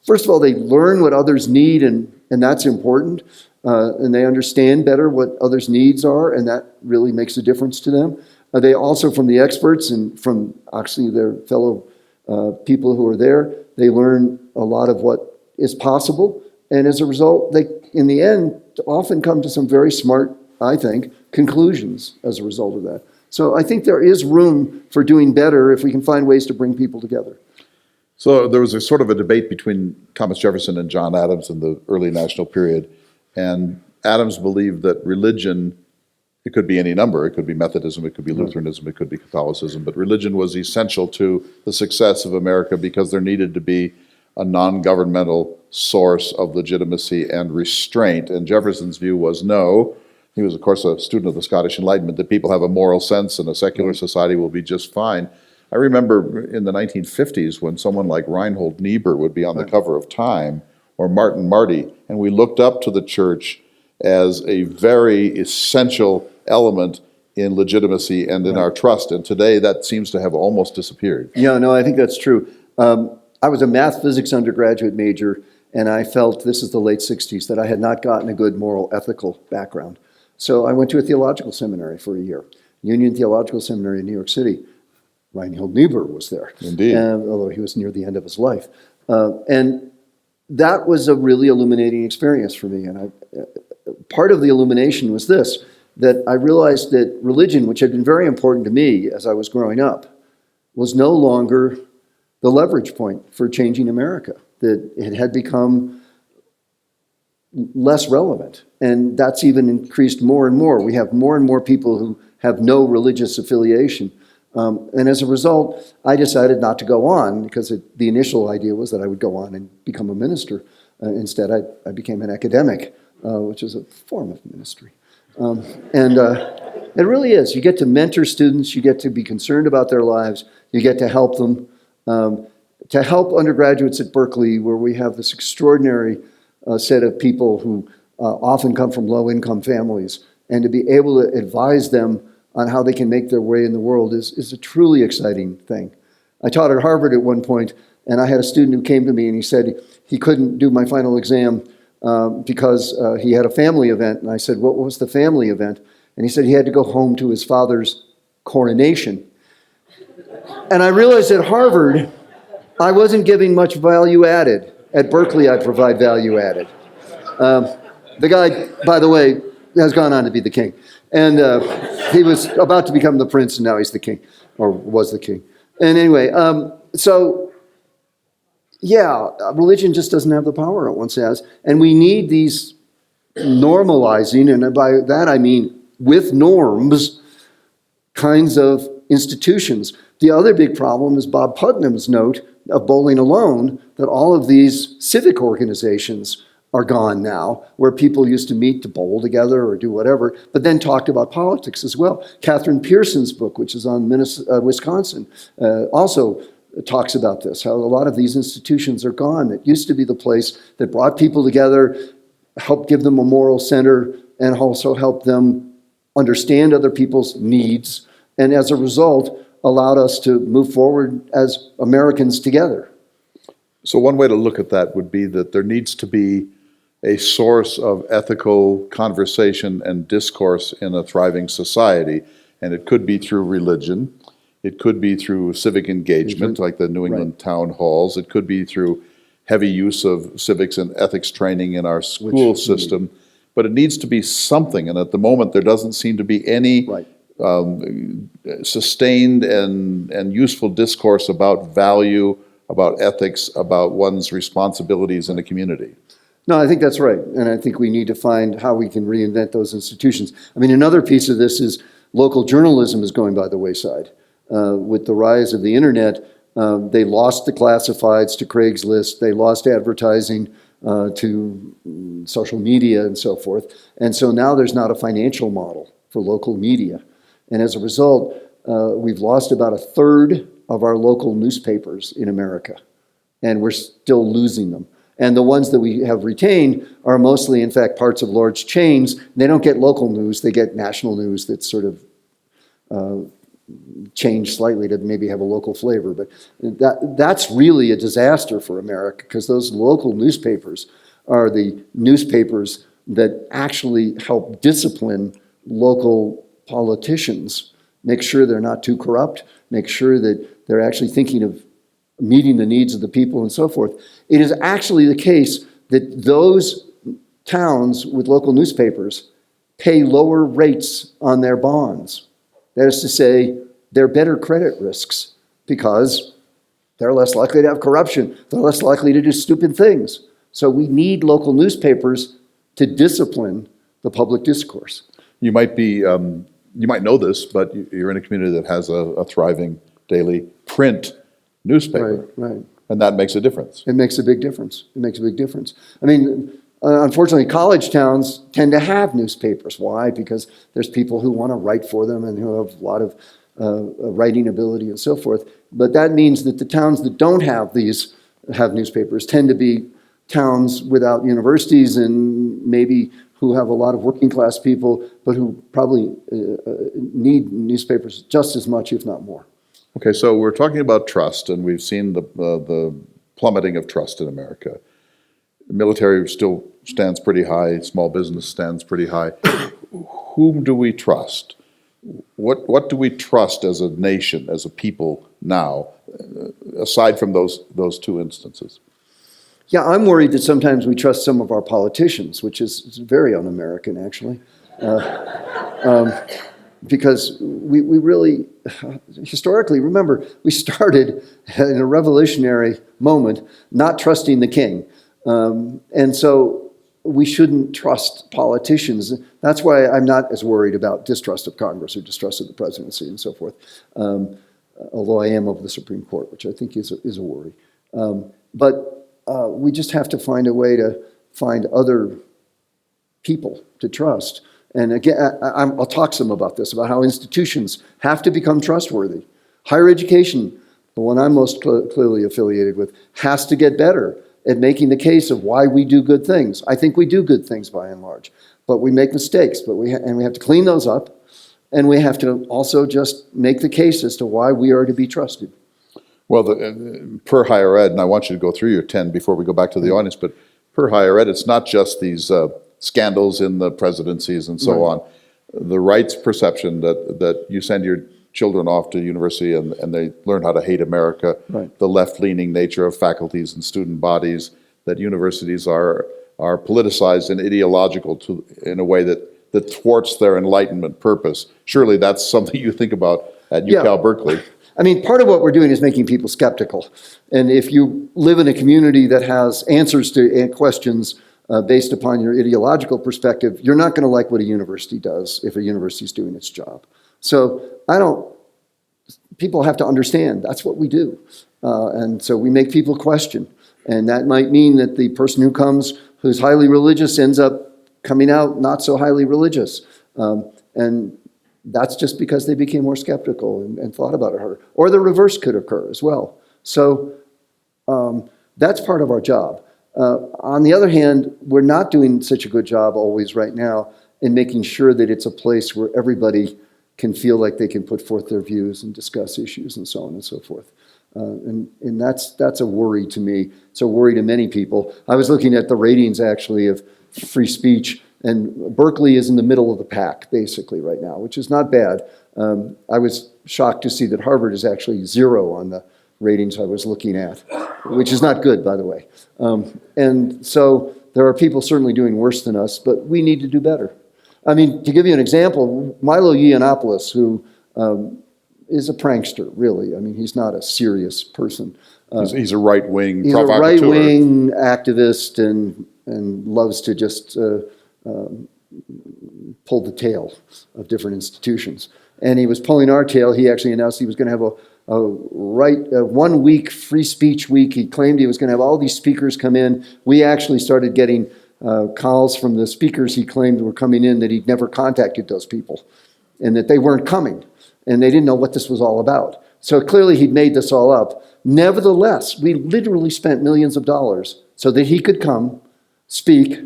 first of all, they learn what others need, and that's important. And they understand better what others' needs are, and that really makes a difference to them. They also, from the experts and from actually their fellow people who are there, they learn a lot of what is possible. And as a result, they, in the end, often come to some very smart, I think, conclusions as a result of that. So I think there is room for doing better if we can find ways to bring people together. So there was a sort of a debate between Thomas Jefferson and John Adams in the early national period. And Adams believed that religion, it could be any number, it could be Methodism, it could be Lutheranism, it could be Catholicism, but religion was essential to the success of America because there needed to be a non-governmental source of legitimacy and restraint. And Jefferson's view was no. He was, of course, a student of the Scottish Enlightenment, that people have a moral sense and a secular society will be just fine. I remember in the 1950s when someone like Reinhold Niebuhr would be on the cover of Time, or Martin Marty, and we looked up to the church as a very essential element in legitimacy and in our trust. And today that seems to have almost disappeared. Yeah, no, I think that's true. I was a math physics undergraduate major, and I felt, this is the late 60s, that I had not gotten a good moral ethical background. So I went to a theological seminary for a year, Union Theological Seminary in New York City. Reinhold Niebuhr was there. Indeed. Although he was near the end of his life. And that was a really illuminating experience for me. And part of the illumination was this, that I realized that religion, which had been very important to me as I was growing up, was no longer the leverage point for changing America, that it had become less relevant. And that's even increased more and more. We have more and more people who have no religious affiliation. And as a result, I decided not to go on, because the initial idea was that I would go on and become a minister. Instead, I became an academic, which is a form of ministry. It really is. You get to mentor students, you get to be concerned about their lives, you get to help them. To help undergraduates at Berkeley, where we have this extraordinary set of people who often come from low-income families, and to be able to advise them on how they can make their way in the world is a truly exciting thing. I taught at Harvard at one point, and I had a student who came to me and he said he couldn't do my final exam because he had a family event. And I said, what was the family event? And he said he had to go home to his father's coronation. And I realized at Harvard, I wasn't giving much value added. At Berkeley, I provide value added. The guy, by the way, has gone on to be the king. And he was about to become the prince, and now he's the king, or was the king. And anyway, so yeah, religion just doesn't have the power it once has. And we need these normalizing, and by that I mean with norms, kinds of institutions. The other big problem is Bob Putnam's note of Bowling Alone, that all of these civic organizations are gone now, where people used to meet to bowl together or do whatever, but then talked about politics as well. Catherine Pearson's book, which is on Wisconsin, also talks about this, how a lot of these institutions are gone. It used to be the place that brought people together, helped give them a moral center, and also helped them understand other people's needs, and as a result, allowed us to move forward as Americans together. So one way to look at that would be that there needs to be a source of ethical conversation and discourse in a thriving society. And it could be through religion. It could be through civic engagement, like the New England town halls. It could be through heavy use of civics and ethics training in our school system. But it needs to be something. And at the moment, there doesn't seem to be any sustained and useful discourse about value, about ethics, about one's responsibilities in a community. No, I think that's right. And I think we need to find how we can reinvent those institutions. I mean, another piece of this is local journalism is going by the wayside. With the rise of the internet, they lost the classifieds to Craigslist. They lost advertising to social media and so forth. And so now there's not a financial model for local media. And as a result, we've lost about a third of our local newspapers in America. And we're still losing them. And the ones that we have retained are mostly, in fact, parts of large chains. They don't get local news, they get national news that's sort of changed slightly to maybe have a local flavor. But that's really a disaster for America, because those local newspapers are the newspapers that actually help discipline local politicians, make sure they're not too corrupt, make sure that they're actually thinking of meeting the needs of the people and so forth. It is actually the case that those towns with local newspapers pay lower rates on their bonds. That is to say, they're better credit risks because they're less likely to have corruption. They're less likely to do stupid things. So we need local newspapers to discipline the public discourse. You might know this, but you're in a community that has a thriving daily print newspaper. Right. And that makes a difference. It makes a big difference. It makes a big difference. I mean, unfortunately, college towns tend to have newspapers. Why? Because there's people who want to write for them and who have a lot of writing ability and so forth. But that means that the towns that don't have newspapers tend to be towns without universities and maybe who have a lot of working class people, but who probably need newspapers just as much, if not more. Okay, so we're talking about trust, and we've seen the plummeting of trust in America. The military still stands pretty high, small business stands pretty high. Whom do we trust? What do we trust as a nation, as a people now, aside from those two instances? Yeah, I'm worried that sometimes we trust some of our politicians, which is very un-American, actually. Because we really, historically, remember, we started in a revolutionary moment not trusting the king. And so we shouldn't trust politicians. That's why I'm not as worried about distrust of Congress or distrust of the presidency and so forth, although I am of the Supreme Court, which I think is a worry. But we just have to find a way to find other people to trust. And again, I'll talk some about this, about how institutions have to become trustworthy. Higher education, the one I'm most clearly affiliated with, has to get better at making the case of why we do good things. I think we do good things by and large, but we make mistakes, we have to clean those up, and we have to also just make the case as to why we are to be trusted. Well, per higher ed, and I want you to go through your 10 before we go back to the audience, but per higher ed, it's not just these scandals in the presidencies and so on. The rights perception that you send your children off to university and they learn how to hate America, the left-leaning nature of faculties and student bodies, that universities are politicized and ideological in a way that thwarts their enlightenment purpose. Surely that's something you think about at UC Berkeley. I mean, part of what we're doing is making people skeptical. And if you live in a community that has answers to questions based upon your ideological perspective, you're not going to like what a university does if a university is doing its job. So people have to understand that's what we do. And so we make people question. And that might mean that the person who comes who's highly religious ends up coming out not so highly religious. And that's just because they became more skeptical and thought about it harder. Or the reverse could occur as well. So that's part of our job. On the other hand, we're not doing such a good job always right now in making sure that it's a place where everybody can feel like they can put forth their views and discuss issues and so on and so forth. And that's a worry to me. It's a worry to many people. I was looking at the ratings, actually, of free speech, and Berkeley is in the middle of the pack, basically, right now, which is not bad. I was shocked to see that Harvard is actually 0 on the ratings I was looking at, which is not good, by the way. And so there are people certainly doing worse than us, but we need to do better. I mean, to give you an example, Milo Yiannopoulos, who is a prankster, really. I mean, he's not a serious person. He's a right-wing He's provocateur. a right-wing activist and loves to just pull the tail of different institutions. And he was pulling our tail. He actually announced he was going to have a 1 week free speech week. He claimed he was going to have all these speakers come in. We actually started getting calls from the speakers he claimed were coming in that he'd never contacted those people and that they weren't coming and they didn't know what this was all about. So clearly he'd made this all up. Nevertheless, we literally spent millions of dollars so that he could come, speak,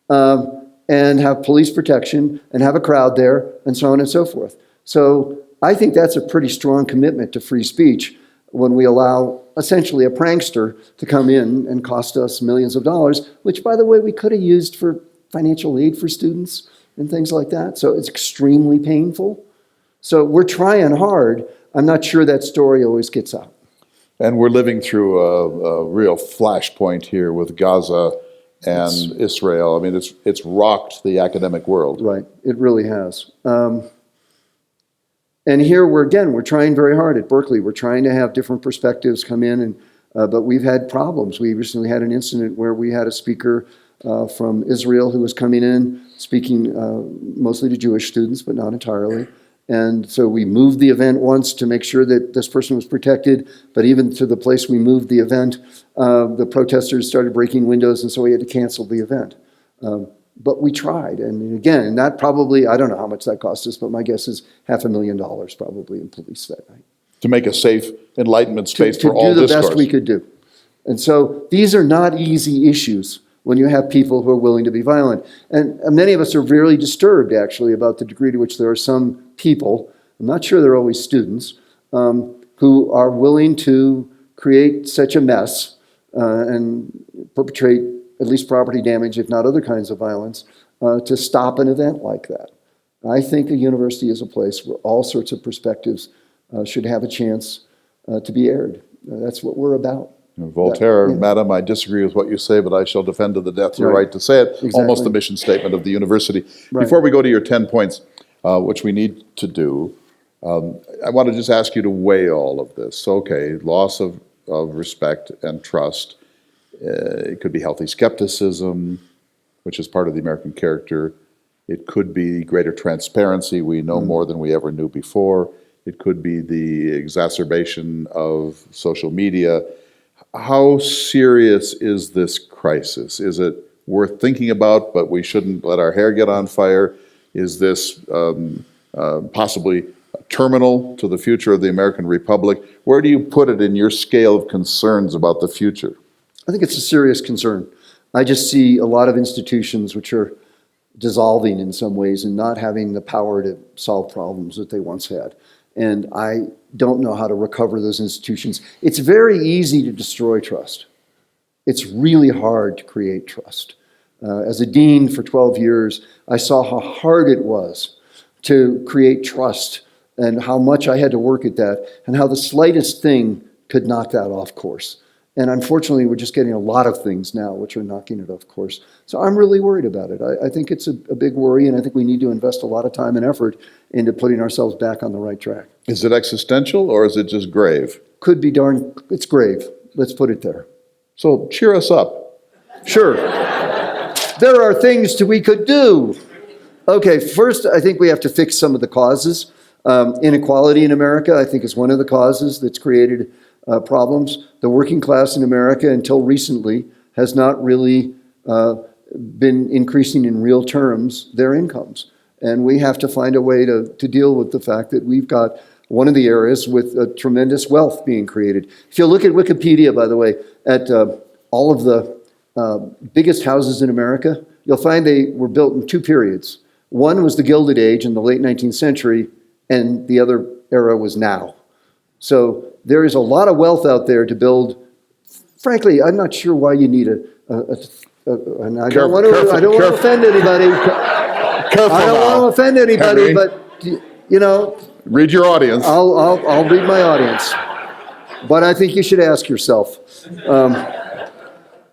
and have police protection and have a crowd there and so on and so forth. So I think that's a pretty strong commitment to free speech when we allow essentially a prankster to come in and cost us millions of dollars, which, by the way, we could have used for financial aid for students and things like that. So it's extremely painful. So we're trying hard. I'm not sure that story always gets out. And we're living through a real flashpoint here with Gaza and Israel. I mean, it's rocked the academic world. Right, it really has. And here we're trying very hard at Berkeley. We're trying to have different perspectives come in, but we've had problems. We recently had an incident where we had a speaker from Israel who was coming in, speaking mostly to Jewish students, but not entirely. And so we moved the event once to make sure that this person was protected, but even to the place we moved the event, the protesters started breaking windows, and so we had to cancel the event. But we tried, and again, and that probably, I don't know how much that cost us, but my guess is $500,000 probably in police that night. To make a safe enlightenment space To for all do the discourse. best we could do. And so these are not easy issues when you have people who are willing to be violent. And many of us are really disturbed, actually, about the degree to which there are some people, I'm not sure they're always students, who are willing to create such a mess and perpetrate at least property damage, if not other kinds of violence, to stop an event like that. I think a university is a place where all sorts of perspectives should have a chance to be aired. That's what we're about. Voltaire, Yeah. Madam, I disagree with what you say, but I shall defend to the death your Right. right to say it. Exactly. Almost the mission statement of the university. Right. Before we go to your 10 points, which we need to do, I want to just ask you to weigh all of this. Okay, loss of respect and trust. It could be healthy skepticism, which is part of the American character. It could be greater transparency. We know more than we ever knew before. It could be the exacerbation of social media. How serious is this crisis? Is it worth thinking about, but we shouldn't let our hair get on fire? Is this possibly terminal to the future of the American Republic? Where do you put it in your scale of concerns about the future? I think it's a serious concern. I just see a lot of institutions which are dissolving in some ways and not having the power to solve problems that they once had. And I don't know how to recover those institutions. It's very easy to destroy trust. It's really hard to create trust. As a dean for 12 years, I saw how hard it was to create trust and how much I had to work at that and how the slightest thing could knock that off course. And unfortunately, we're just getting a lot of things now which are knocking it off course. So I'm really worried about it. I think it's a big worry, and I think we need to invest a lot of time and effort into putting ourselves back on the right track. Is it existential or is it just grave? Could be it's grave. Let's put it there. So cheer us up. Sure. There are things that we could do. Okay, first, I think we have to fix some of the causes. Inequality in America, I think, is one of the causes that's created problems. The working class in America, until recently, has not really been increasing in real terms their incomes. And we have to find a way to deal with the fact that we've got one of the areas with tremendous wealth being created. If you look at Wikipedia, by the way, at all of the biggest houses in America, you'll find they were built in two periods. One was the Gilded Age in the late 19th century, and the other era was now. So there is a lot of wealth out there to build. Frankly, I'm not sure why you need and I don't want to offend anybody. Careful I don't want to offend anybody, Henry. but you know, Read your audience. I'll read my audience. But I think you should ask yourself.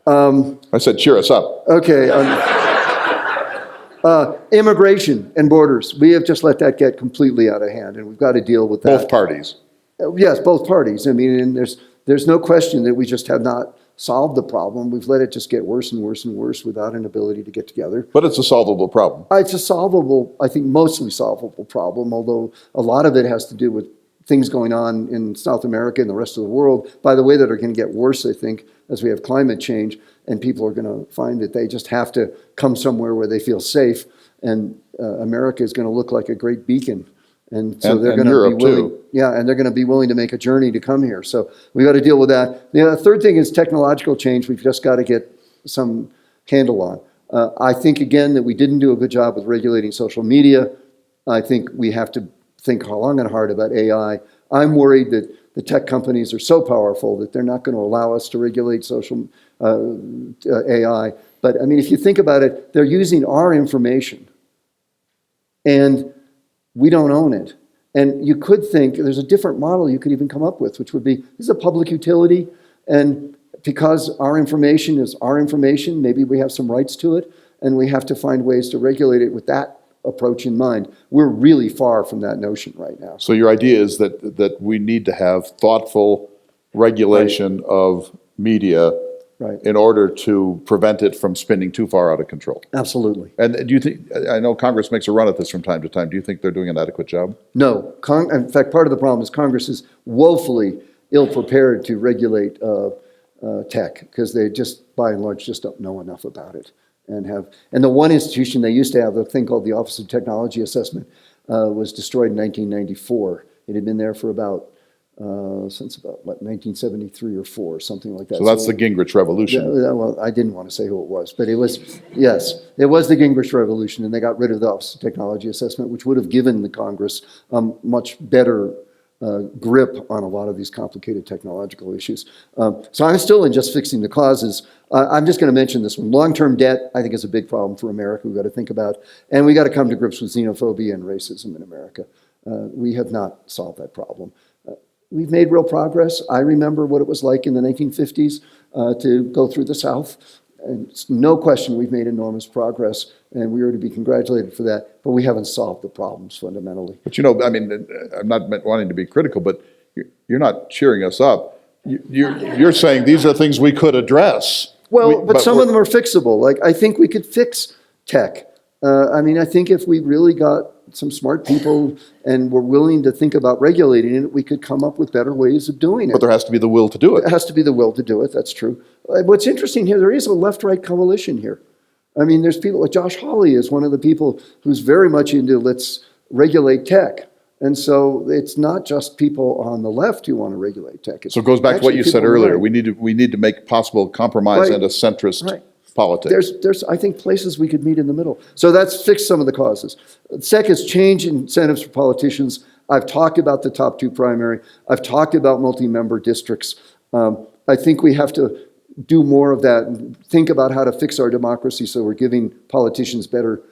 I said cheer us up. Okay. Immigration and borders. We have just let that get completely out of hand, and we've got to deal with that. Both parties. Yes, both parties. I mean, and there's no question that we just have not solved the problem. We've let it just get worse and worse and worse without an ability to get together. But it's a solvable problem. It's a solvable, I think mostly solvable problem, although a lot of it has to do with things going on in South America and the rest of the world, by the way, that are going to get worse, I think, as we have climate change, and people are going to find that they just have to come somewhere where they feel safe, and America is going to look like a great beacon. And so they're going to be willing, and they're going to be willing to make a journey to come here. So we got to deal with that. The third thing is technological change. We've just got to get some handle on. I think again that we didn't do a good job with regulating social media. I think we have to think long and hard about AI. I'm worried that the tech companies are so powerful that they're not going to allow us to regulate social AI. But I mean, if you think about it, they're using our information, and we don't own it. And you could think there's a different model you could even come up with, which would be, this is a public utility, and because our information is our information, maybe we have some rights to it, and we have to find ways to regulate it with that approach in mind. We're really far from that notion right now. So your idea is that we need to have thoughtful regulation of media in order to prevent it from spinning too far out of control. Absolutely. And do you think, I know Congress makes a run at this from time to time, do you think they're doing an adequate job? No. In fact, part of the problem is Congress is woefully ill-prepared to regulate tech, because they just, by and large, just don't know enough about it. And the one institution they used to have, the thing called the Office of Technology Assessment, was destroyed in 1994. It had been there for since about, 1973 or 4, something like that. So that's the Gingrich Revolution. Well, I didn't want to say who it was, but it was, yes, it was the Gingrich Revolution, and they got rid of the Office of Technology Assessment, which would have given the Congress much better grip on a lot of these complicated technological issues. So I'm still in just fixing the causes. I'm just going to mention this one. Long-term debt, I think, is a big problem for America we've got to think about. And we got to come to grips with xenophobia and racism in America. We have not solved that problem. We've made real progress. I remember what it was like in the 1950s to go through the South. And it's no question we've made enormous progress, and we are to be congratulated for that, but we haven't solved the problems fundamentally. But I mean, I'm not wanting to be critical, but you're not cheering us up. You're saying these are things we could address. Well, but some of them are fixable. Like, I think we could fix tech. I mean, I think if we really got some smart people and were willing to think about regulating it, we could come up with better ways of doing it. But there has to be the will to do it. It has to be the will to do it, that's true. What's interesting here, there is a left-right coalition here. I mean, there's people, like Josh Hawley is one of the people who's very much into let's regulate tech. And so it's not just people on the left who want to regulate tech. So it goes back to what you said earlier. We need to make possible compromise and a centrist politics. There's, I think, places we could meet in the middle. So that's fixed some of the causes. Second is change incentives for politicians. I've talked about the top 2 primary. I've talked about multi-member districts. I think we have to do more of that and think about how to fix our democracy so we're giving politicians better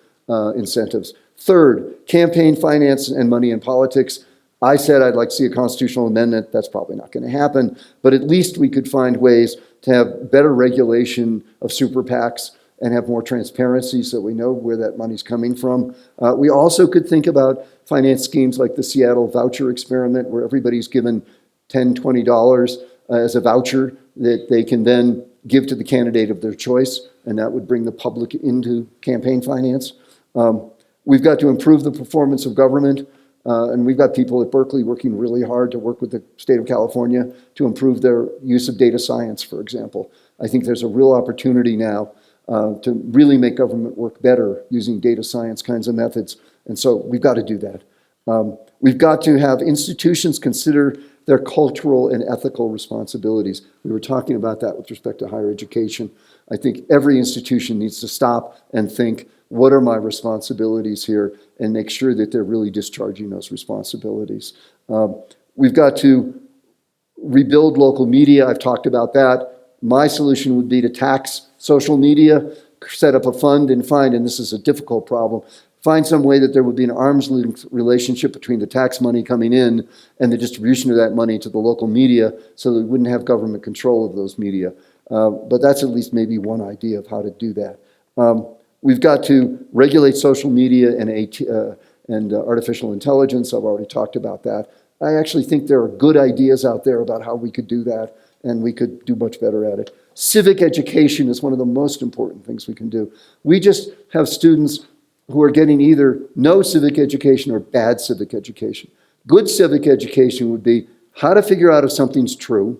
incentives. Third, campaign finance and money in politics. I said I'd like to see a constitutional amendment. That's probably not going to happen, but at least we could find ways to have better regulation of super PACs and have more transparency so we know where that money's coming from. We also could think about finance schemes like the Seattle voucher experiment, where everybody's given $10, $20 as a voucher that they can then give to the candidate of their choice, and that would bring the public into campaign finance. We've got to improve the performance of government. And we've got people at Berkeley working really hard to work with the state of California to improve their use of data science, for example. I think there's a real opportunity now to really make government work better using data science kinds of methods. And so we've got to do that. We've got to have institutions consider their cultural and ethical responsibilities. We were talking about that with respect to higher education. I think every institution needs to stop and think, what are my responsibilities here, and make sure that they're really discharging those responsibilities. We've got to rebuild local media. I've talked about that. My solution would be to tax social media, set up a fund and and this is a difficult problem, find some way that there would be an arm's length relationship between the tax money coming in and the distribution of that money to the local media so that we wouldn't have government control of those media. But that's at least maybe one idea of how to do that. We've got to regulate social media and artificial intelligence. I've already talked about that. I actually think there are good ideas out there about how we could do that, and we could do much better at it. Civic education is one of the most important things we can do. We just have students who are getting either no civic education or bad civic education. Good civic education would be how to figure out if something's true,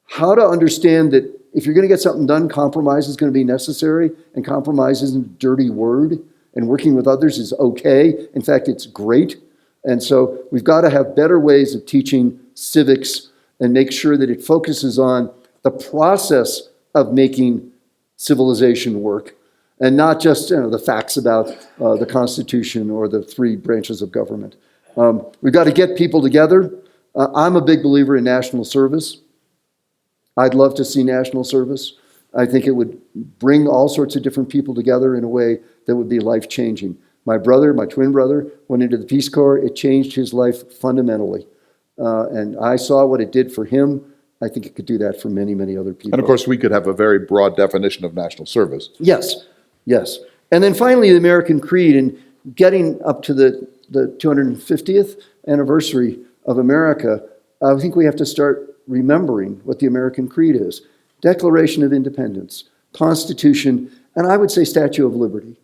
how to understand that if you're going to get something done, compromise is going to be necessary, and compromise isn't a dirty word, and working with others is okay. In fact, it's great. And so we've got to have better ways of teaching civics and make sure that it focuses on the process of making civilization work, and not just the facts about the Constitution or the 3 branches of government. We've got to get people together. I'm a big believer in national service. I'd love to see national service. I think it would bring all sorts of different people together in a way that would be life-changing. My brother, my twin brother, went into the Peace Corps. It changed his life fundamentally. And I saw what it did for him. I think it could do that for many, many other people. And of course, we could have a very broad definition of national service. Yes, yes. And then finally, the American Creed, and getting up to the 250th anniversary of America, I think we have to start remembering what the American Creed is. Declaration of Independence, Constitution, and I would say Statue of Liberty.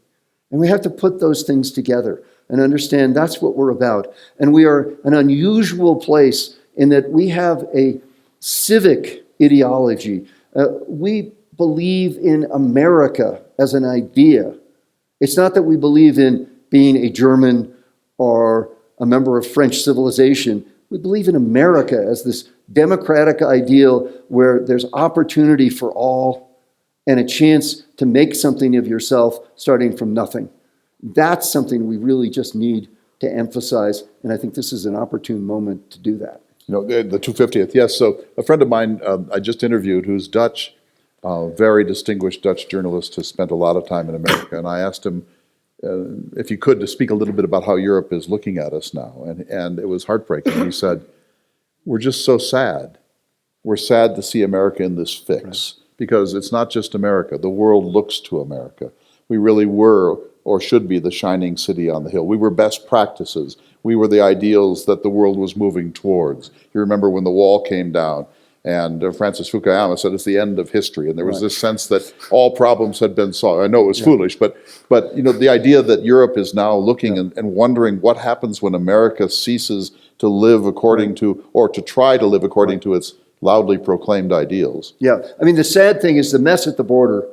And we have to put those things together and understand that's what we're about. And we are an unusual place in that we have a civic ideology. We believe in America as an idea. It's not that we believe in being a German or a member of French civilization. We believe in America as this democratic ideal where there's opportunity for all and a chance to make something of yourself starting from nothing. That's something we really just need to emphasize, and I think this is an opportune moment to do that. You know, the 250th, yes. So a friend of mine I just interviewed who's Dutch, very distinguished Dutch journalist, has spent a lot of time in America, and I asked him if he could to speak a little bit about how Europe is looking at us now, and it was heartbreaking. He said, "We're just so sad. We're sad to see America in this fix, because it's not just America. The world looks to America. We really were, or should be, the shining city on the hill. We were best practices. We were the ideals that the world was moving towards. You remember when the wall came down, and Francis Fukuyama said it's the end of history, and there was this sense that all problems had been solved. I know it was foolish, but you know, the idea that Europe is now looking and wondering what happens when America ceases to live according to, or to try to live according to its loudly proclaimed ideals." Yeah, I mean, the sad thing is the mess at the border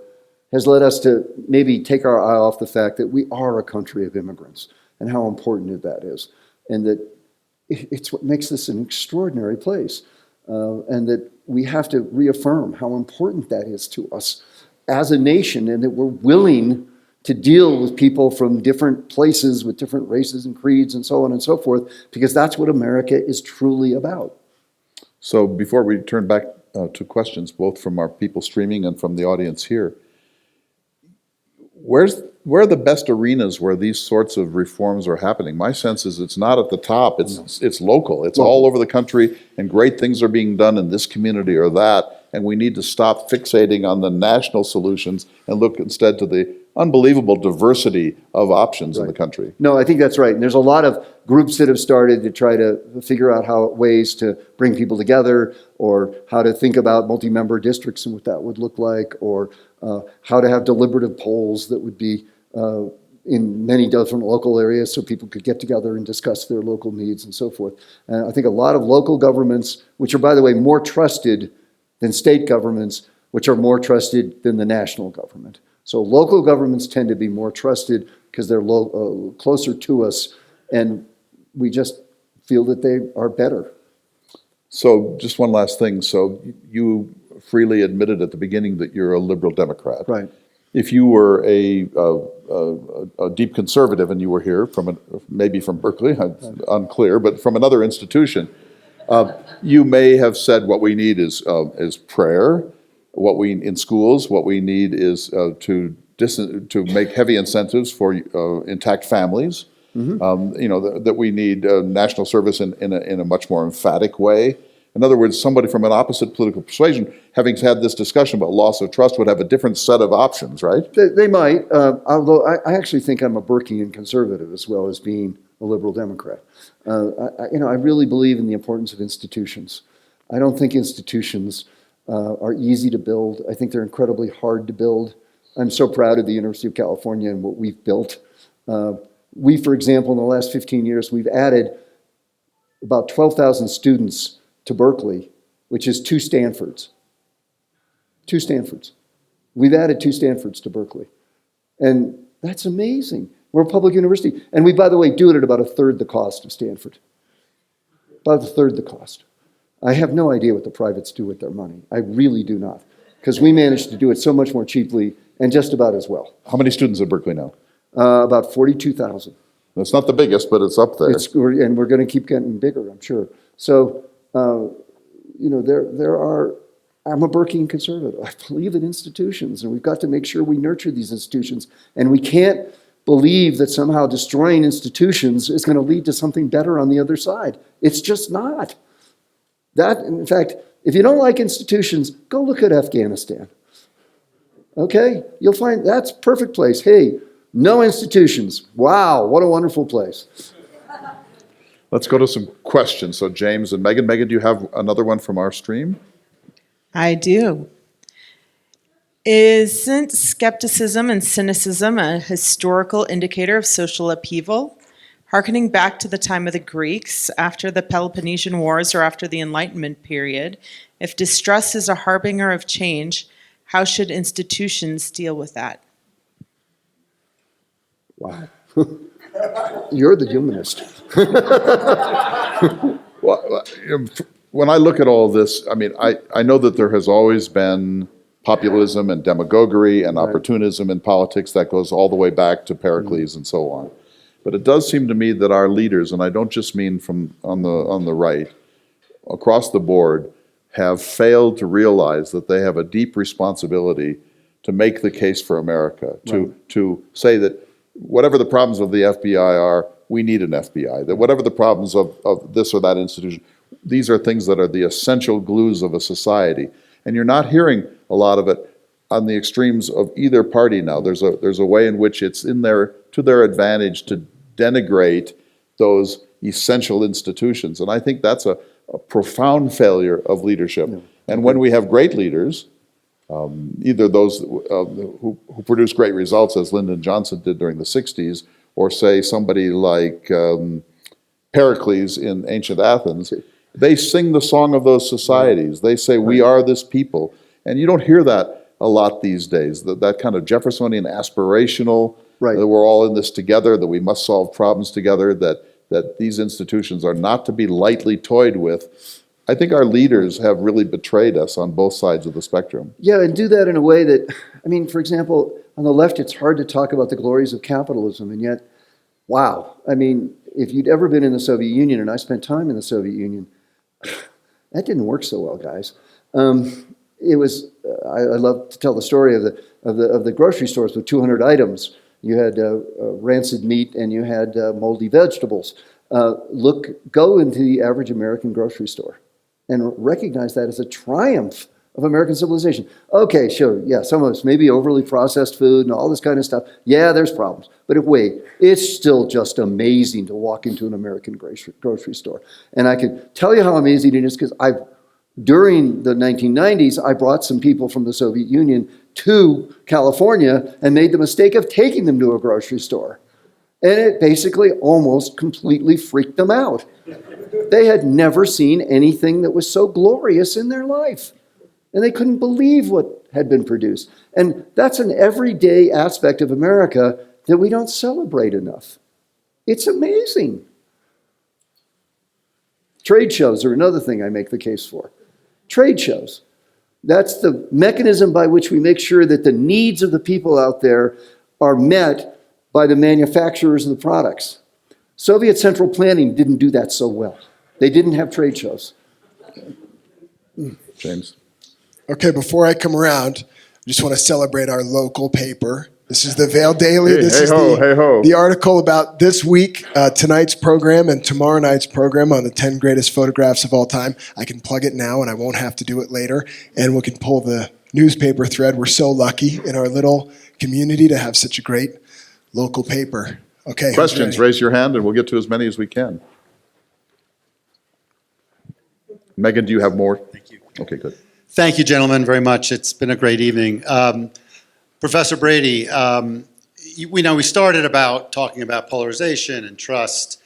has led us to maybe take our eye off the fact that we are a country of immigrants and how important that is, and that it's what makes this an extraordinary place, and that we have to reaffirm how important that is to us as a nation, and that we're willing to deal with people from different places with different races and creeds and so on and so forth, because that's what America is truly about. So before we turn back to questions, both from our people streaming and from the audience here, where are the best arenas where these sorts of reforms are happening? My sense is it's not at the top, it's local. It's all over the country, and great things are being done in this community or that, and we need to stop fixating on the national solutions and look instead to the unbelievable diversity of options in the country. No, I think that's right. And there's a lot of groups that have started to try to figure out ways to bring people together, or how to think about multi-member districts and what that would look like, or how to have deliberative polls that would be in many different local areas so people could get together and discuss their local needs and so forth. And I think a lot of local governments, which are, by the way, more trusted than state governments, which are more trusted than the national government. So local governments tend to be more trusted because they're closer to us, and we just feel that they are better. So just one last thing. So you freely admitted at the beginning that you're a liberal Democrat. Right. If you were a deep conservative and you were here from maybe from Berkeley, unclear, but from another institution, you may have said what we need is prayer. What we in schools, what we need is to make heavy incentives for intact families. Mm-hmm. You know, that we need national service in a much more emphatic way. In other words, somebody from an opposite political persuasion, having had this discussion about loss of trust, would have a different set of options, right? They might, although I actually think I'm a Burkean conservative as well as being a liberal Democrat. I really believe in the importance of institutions. I don't think institutions are easy to build. I think they're incredibly hard to build. I'm so proud of the University of California and what we've built. We, for example, in the last 15 years, we've added about 12,000 students to Berkeley, which is 2 Stanfords. 2 Stanfords. We've added 2 Stanfords to Berkeley. And that's amazing. We're a public university. And we, by the way, do it at about 1/3 the cost of Stanford. About 1/3 the cost. I have no idea what the privates do with their money. I really do not. Because we managed to do it so much more cheaply and just about as well. How many students at Berkeley now? About 42,000. It's not the biggest, but it's up there. And we're going to keep getting bigger, I'm sure. So, I'm a Burkean conservative. I believe in institutions, and we've got to make sure we nurture these institutions. And we can't believe that somehow destroying institutions is going to lead to something better on the other side. It's just not. That, in fact, if you don't like institutions, go look at Afghanistan. Okay? You'll find that's a perfect place. Hey, no institutions. Wow, what a wonderful place. Let's go to some questions. So James and Megan. Megan, do you have another one from our stream? I do. Isn't skepticism and cynicism a historical indicator of social upheaval? Harkening back to the time of the Greeks, after the Peloponnesian Wars or after the Enlightenment period, if distrust is a harbinger of change, how should institutions deal with that? Wow. You're the humanist. Well, when I look at all this, I mean, I know that there has always been populism and demagoguery and opportunism in politics that goes all the way back to Pericles and so on. But it does seem to me that our leaders, and I don't just mean from on the right, across the board, have failed to realize that they have a deep responsibility to make the case for America, to say that whatever the problems of the FBI are, we need an FBI, that whatever the problems of this or that institution, these are things that are the essential glues of a society. And you're not hearing a lot of it on the extremes of either party now. There's a way in which it's to their advantage to denigrate those essential institutions. And I think that's a profound failure of leadership. Yeah. And when we have great leaders, either those who produce great results, as Lyndon Johnson did during the 60s, or say somebody like Pericles in ancient Athens, they sing the song of those societies. They say, we are this people. And you don't hear that a lot these days, that kind of Jeffersonian aspirational, that we're all in this together, that we must solve problems together, that these institutions are not to be lightly toyed with. I think our leaders have really betrayed us on both sides of the spectrum. Yeah, and do that in a way that, I mean, for example, on the left, it's hard to talk about the glories of capitalism, and yet, wow. I mean, if you'd ever been in the Soviet Union, and I spent time in the Soviet Union, that didn't work so well, guys. It was, I love to tell the story of the grocery stores with 200 items. You had rancid meat and you had moldy vegetables. Go into the average American grocery store and recognize that as a triumph of American civilization. Okay, sure, yeah, some of us maybe overly processed food and all this kind of stuff. Yeah, there's problems. But wait, it's still just amazing to walk into an American grocery store. And I can tell you how amazing it is because during the 1990s, I brought some people from the Soviet Union to California and made the mistake of taking them to a grocery store. And it basically almost completely freaked them out. They had never seen anything that was so glorious in their life. And they couldn't believe what had been produced. And that's an everyday aspect of America that we don't celebrate enough. It's amazing. Trade shows are another thing I make the case for. Trade shows. That's the mechanism by which we make sure that the needs of the people out there are met by the manufacturers of the products. Soviet central planning didn't do that so well. They didn't have trade shows. James? Okay, before I come around, I just want to celebrate our local paper. This is the Vale Daily. This is the article about this week, tonight's program and tomorrow night's program on the 10 greatest photographs of all time. I can plug it now and I won't have to do it later. And we can pull the newspaper thread. We're so lucky in our little community to have such a great local paper. Okay. Questions, raise your hand and we'll get to as many as we can. Megan, do you have more? Thank you. Okay, good. Thank you, gentlemen, very much. It's been a great evening. Professor Brady, we started about talking about polarization and trust.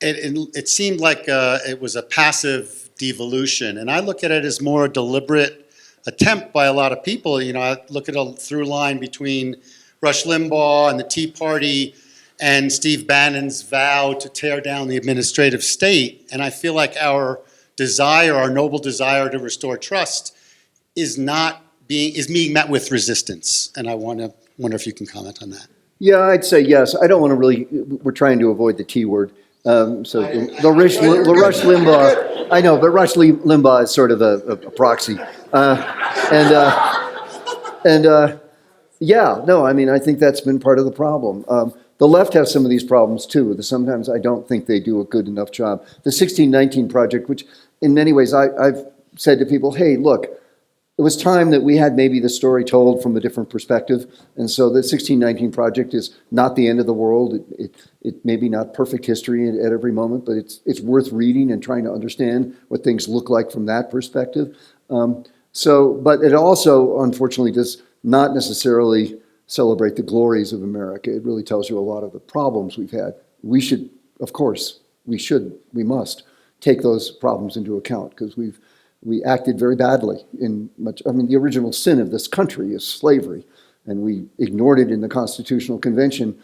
It seemed like it was a passive devolution, and I look at it as more a deliberate attempt by a lot of people. I look at a through line between Rush Limbaugh and the Tea Party and Steve Bannon's vow to tear down the administrative state, and I feel like our noble desire to restore trust is being met with resistance. And I wonder if you can comment on that. Yeah, I'd say yes. I don't want to we're trying to avoid the T word. The Rush Limbaugh, I know, but Rush Limbaugh is sort of a proxy. I think that's been part of the problem. The left has some of these problems too. Sometimes I don't think they do a good enough job. The 1619 Project, which in many ways I've said to people, hey, look, it was time that we had maybe the story told from a different perspective. And so the 1619 Project is not the end of the world. It may be not perfect history at every moment, but it's worth reading and trying to understand what things look like from that perspective. But it also, unfortunately, does not necessarily celebrate the glories of America. It really tells you a lot of the problems we've had. We should of course, we must take those problems into account because we acted very badly in much, I mean, the original sin of this country is slavery. And we ignored it in the Constitutional Convention,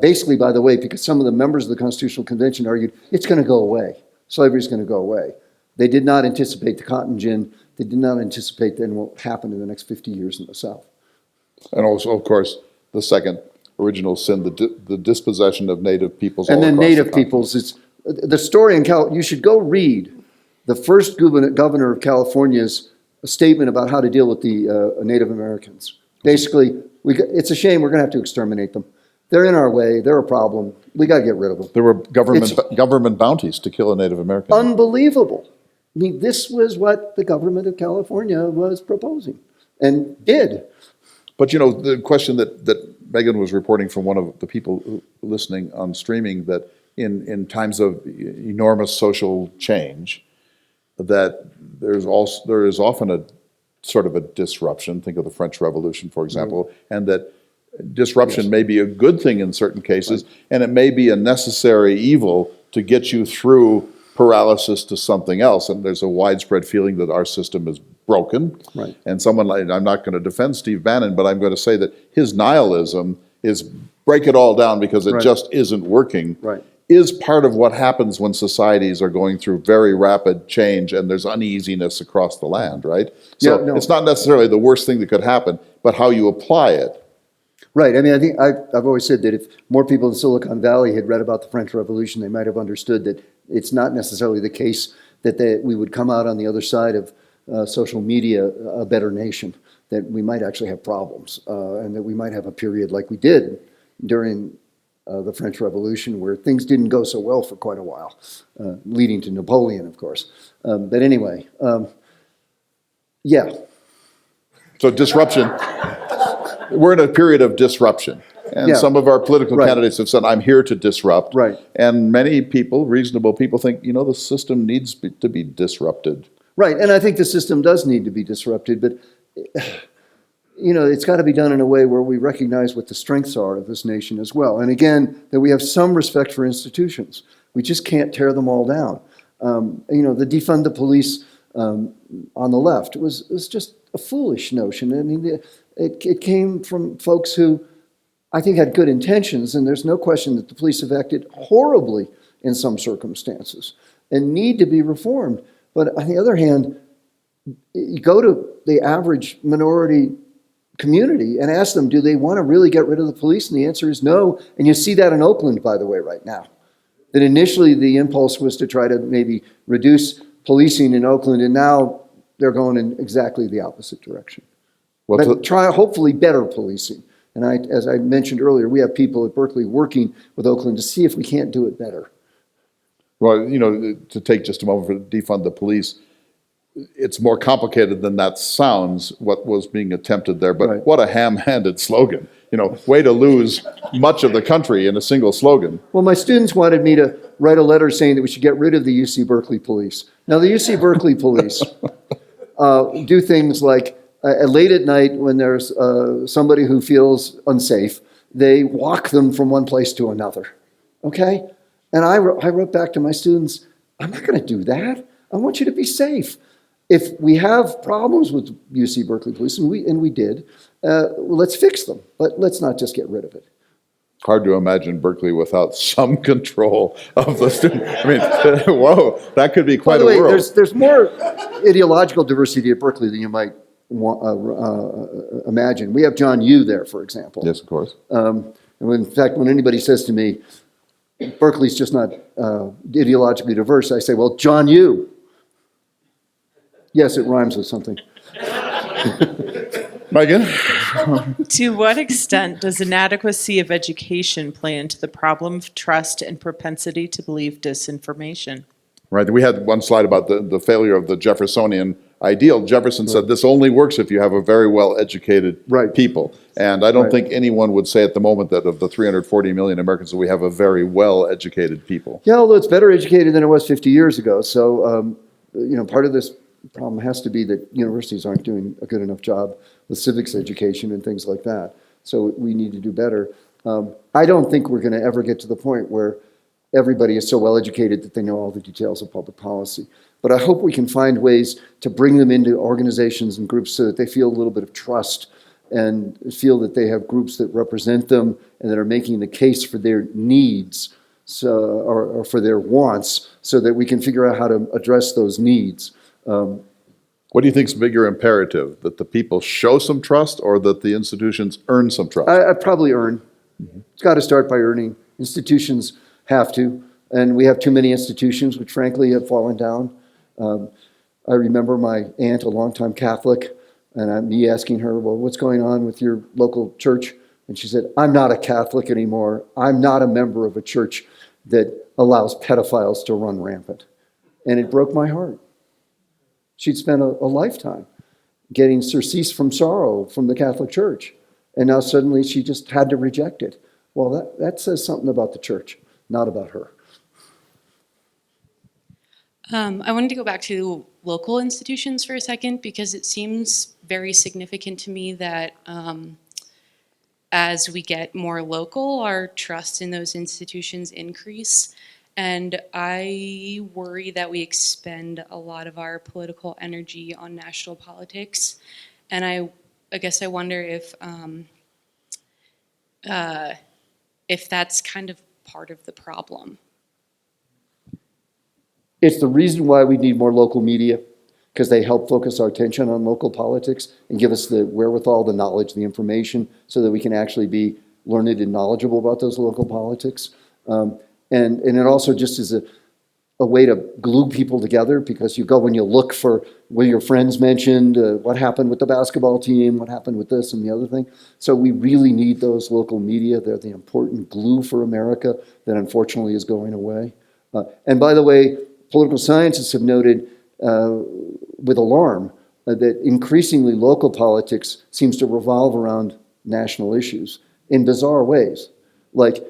basically, by the way, because some of the members of the Constitutional Convention argued it's going to go away. Slavery is going to go away. They did not anticipate the cotton gin. They did not anticipate then what happened in the next 50 years in the South. And also, of course, the second original sin, the dispossession of native peoples. And all then across native the continent. peoples, it's the story in you should go read the first governor of California's statement about how to deal with the Native Americans. Basically, it's a shame we're going to have to exterminate them. They're in our way. They're a problem. We got to get rid of them. There were government bounties to kill a Native American. Unbelievable. I mean, this was what the government of California was proposing and did. But you know, the question that Megan was reporting from one of the people listening on streaming, that in times of enormous social change, that there is often a sort of a disruption. Think of the French Revolution, for example, and that disruption may be a good thing in certain cases, and it may be a necessary evil to get you through paralysis to something else. And there's a widespread feeling that our system is broken. Right. And I'm not going to defend Steve Bannon, but I'm going to say that his nihilism is break it all down because it just isn't working. Right. Is part of what happens when societies are going through very rapid change and there's uneasiness across the land, right? So it's not necessarily the worst thing that could happen, but how you apply it. Right. I mean, I think I've always said that if more people in Silicon Valley had read about the French Revolution, they might have understood that it's not necessarily the case that we would come out on the other side of social media a better nation, that we might actually have problems, and that we might have a period like we did during the French Revolution, where things didn't go so well for quite a while, leading to Napoleon, of course. But anyway, yeah. So disruption, we're in a period of disruption. And some of our political candidates have said, I'm here to disrupt. Right. And many people, reasonable people, think, the system needs to be disrupted. Right, and I think the system does need to be disrupted, but it's got to be done in a way where we recognize what the strengths are of this nation as well. And again, that we have some respect for institutions. We just can't tear them all down. The defund the police on the left was just a foolish notion. I mean, it came from folks who I think had good intentions, and there's no question that the police have acted horribly in some circumstances and need to be reformed. But on the other hand, you go to the average minority community and ask them, do they want to really get rid of the police? And the answer is no. And you see that in Oakland, by the way, right now. That initially the impulse was to try to maybe reduce policing in Oakland, and now they're going in exactly the opposite direction. But try hopefully better policing. And as I mentioned earlier, we have people at Berkeley working with Oakland to see if we can't do it better. Well, to take just a moment for defund the police, it's more complicated than that sounds, what was being attempted there. But what a ham-handed slogan. Way to lose much of the country in a single slogan. Well, my students wanted me to write a letter saying that we should get rid of the UC Berkeley police. Now, the UC Berkeley police do things like late at night when there's somebody who feels unsafe, they walk them from one place to another. Okay? And I wrote back to my students, I'm not going to do that. I want you to be safe. If we have problems with UC Berkeley police, and we did, let's fix them. But let's not just get rid of it. Hard to imagine Berkeley without some control of the student. I mean, whoa, that could be quite a world. By the way, there's more ideological diversity at Berkeley than you might imagine. We have John Yoo there, for example. Yes, of course. In fact, when anybody says to me, Berkeley's just not ideologically diverse, I say, well, John Yoo. Yes, it rhymes with something. Megan? To what extent does inadequacy of education play into the problem of trust and propensity to believe disinformation? Right. We had one slide about the failure of the Jeffersonian ideal. Jefferson said this only works if you have a very well-educated people. And I don't think anyone would say at the moment that of the 340 million Americans, that we have a very well-educated people. Yeah, although it's better educated than it was 50 years ago. So, part of this problem has to be that universities aren't doing a good enough job with civics education and things like that. So we need to do better. I don't think we're going to ever get to the point where everybody is so well educated that they know all the details of public policy. But I hope we can find ways to bring them into organizations and groups so that they feel a little bit of trust and feel that they have groups that represent them and that are making the case for their needs or for their wants, so that we can figure out how to address those needs. What do you think is bigger imperative, that the people show some trust or that the institutions earn some trust? I probably earn. It's got to start by earning. Institutions have to, and we have too many institutions which frankly have fallen down. I remember my aunt, a longtime Catholic, and me asking her, well, what's going on with your local church? And she said, I'm not a Catholic anymore. I'm not a member of a church that allows pedophiles to run rampant. And it broke my heart. She'd spent a lifetime getting surcease from sorrow from the Catholic Church. And now suddenly she just had to reject it. Well, that says something about the church, not about her. I wanted to go back to local institutions for a second, because it seems very significant to me that as we get more local, our trust in those institutions increase. And I worry that we expend a lot of our political energy on national politics. And I guess I wonder if that's kind of part of the problem. It's the reason why we need more local media, because they help focus our attention on local politics and give us the wherewithal, the knowledge, the information, so that we can actually be learned and knowledgeable about those local politics. And it also just is a way to glue people together, because you go and you look for what your friends mentioned, what happened with the basketball team, what happened with this and the other thing. So we really need those local media. They're the important glue for America that unfortunately is going away. And by the way, political scientists have noted with alarm that increasingly local politics seems to revolve around national issues in bizarre ways, like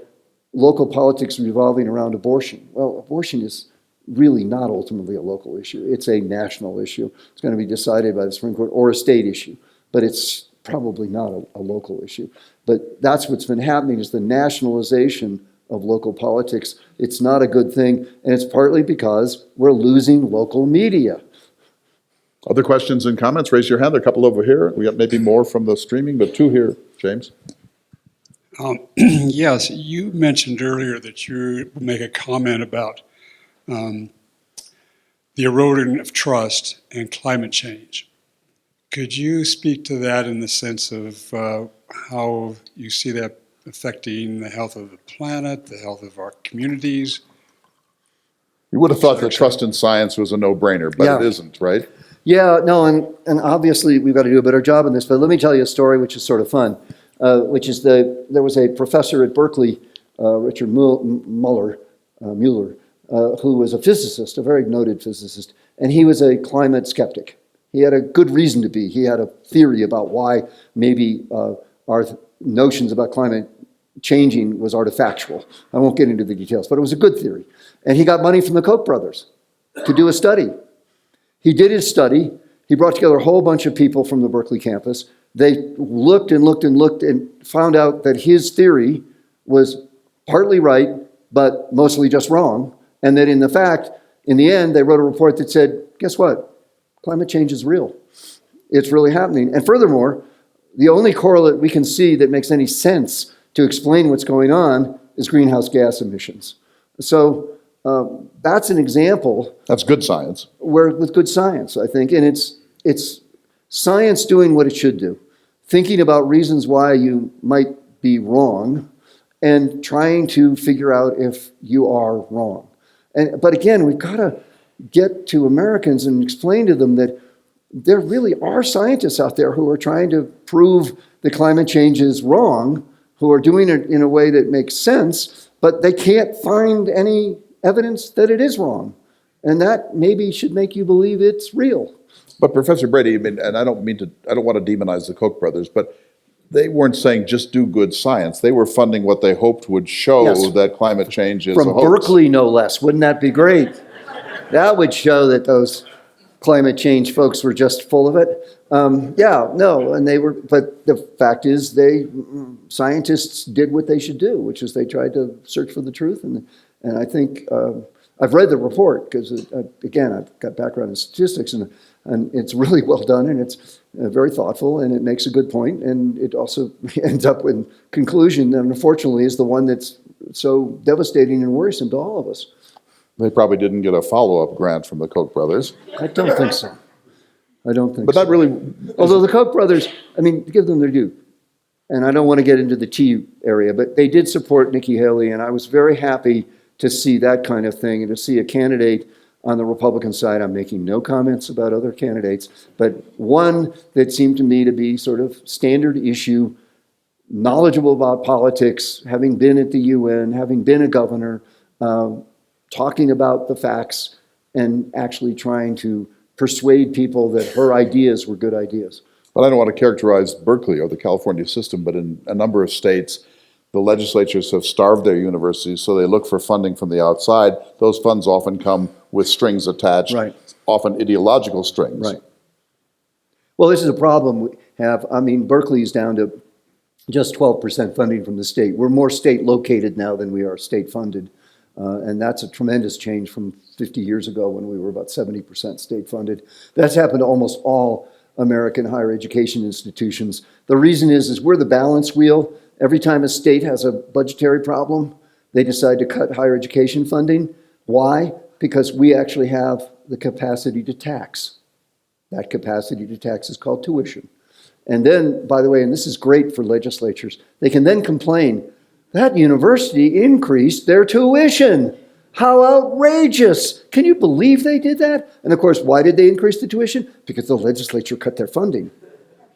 local politics revolving around abortion. Well, abortion is really not ultimately a local issue. It's a national issue. It's going to be decided by the Supreme Court, or a state issue, but it's probably not a local issue. But that's what's been happening, is the nationalization of local politics. It's not a good thing, and it's partly because we're losing local media. Other questions and comments? Raise your hand. There are a couple over here. We got maybe more from the streaming, but two here. James? Yes, you mentioned earlier that you would make a comment about the eroding of trust and climate change. Could you speak to that in the sense of how you see that affecting the health of the planet, the health of our communities? You would have thought that trust in science was a no-brainer, but it isn't, right? Yeah, no, and obviously we've got to do a better job on this, but let me tell you a story which is sort of fun, which is there was a professor at Berkeley, Richard Mueller, who was a physicist, a very noted physicist, and he was a climate skeptic. He had a good reason to be. He had a theory about why maybe our notions about climate changing was artifactual. I won't get into the details, but it was a good theory. And he got money from the Koch brothers to do a study. He did his study. He brought together a whole bunch of people from the Berkeley campus. They looked and looked and looked and found out that his theory was partly right, but mostly just wrong. And that in the end, they wrote a report that said, guess what? Climate change is real. It's really happening. And furthermore, the only correlate we can see that makes any sense to explain what's going on is greenhouse gas emissions. So that's an example. That's good science. With good science, I think. And it's science doing what it should do. Thinking about reasons why you might be wrong and trying to figure out if you are wrong. But again, we've got to get to Americans and explain to them that there really are scientists out there who are trying to prove that climate change is wrong, who are doing it in a way that makes sense, but they can't find any evidence that it is wrong. And that maybe should make you believe it's real. But Professor Brady, I mean, and I don't want to demonize the Koch brothers, but they weren't saying just do good science. They were funding what they hoped would show that climate change is a hoax. From Berkeley, no less. Wouldn't that be great? That would show that those climate change folks were just full of it. But the fact is scientists did what they should do, which is they tried to search for the truth, and And I think, I've read the report because, again, I've got background in statistics, and it's really well done, and it's very thoughtful, and it makes a good point, and it also ends up with conclusion that unfortunately is the one that's so devastating and worrisome to all of us. They probably didn't get a follow-up grant from the Koch brothers. I don't think so. I don't think But so. that really, Although the Koch brothers, I mean, give them their due. And I don't want to get into the T area, but they did support Nikki Haley, and I was very happy to see that kind of thing and to see a candidate on the Republican side. I'm making no comments about other candidates, but one that seemed to me to be sort of standard issue, knowledgeable about politics, having been at the UN, having been a governor, talking about the facts and actually trying to persuade people that her ideas were good ideas. but I don't want to characterize Berkeley or the California system, but in a number of states, the legislatures have starved their universities, so they look for funding from the outside. Those funds often come with strings attached, Right. often ideological strings. Right. Well, this is a problem we have. I mean, Berkeley is down to just 12% funding from the state. We're more state located now than we are state funded. And that's a tremendous change from 50 years ago when we were about 70% state funded. That's happened to almost all American higher education institutions. The reason is we're the balance wheel. Every time a state has a budgetary problem, they decide to cut higher education funding. Why? Because we actually have the capacity to tax. That capacity to tax is called tuition. And then, by the way, and this is great for legislatures, they can then complain, that university increased their tuition. How outrageous. Can you believe they did that? And of course, why did they increase the tuition? Because the legislature cut their funding.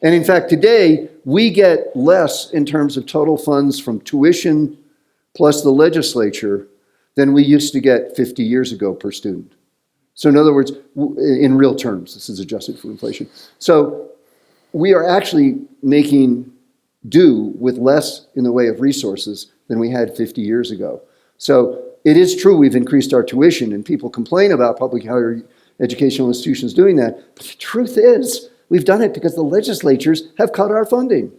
And in fact, today, we get less in terms of total funds from tuition plus the legislature than we used to get 50 years ago per student. So in other words, in real terms, this is adjusted for inflation. So we are actually making do with less in the way of resources than we had 50 years ago. So it is true we've increased our tuition, and people complain about public higher educational institutions doing that. But the truth is, we've done it because the legislatures have cut our funding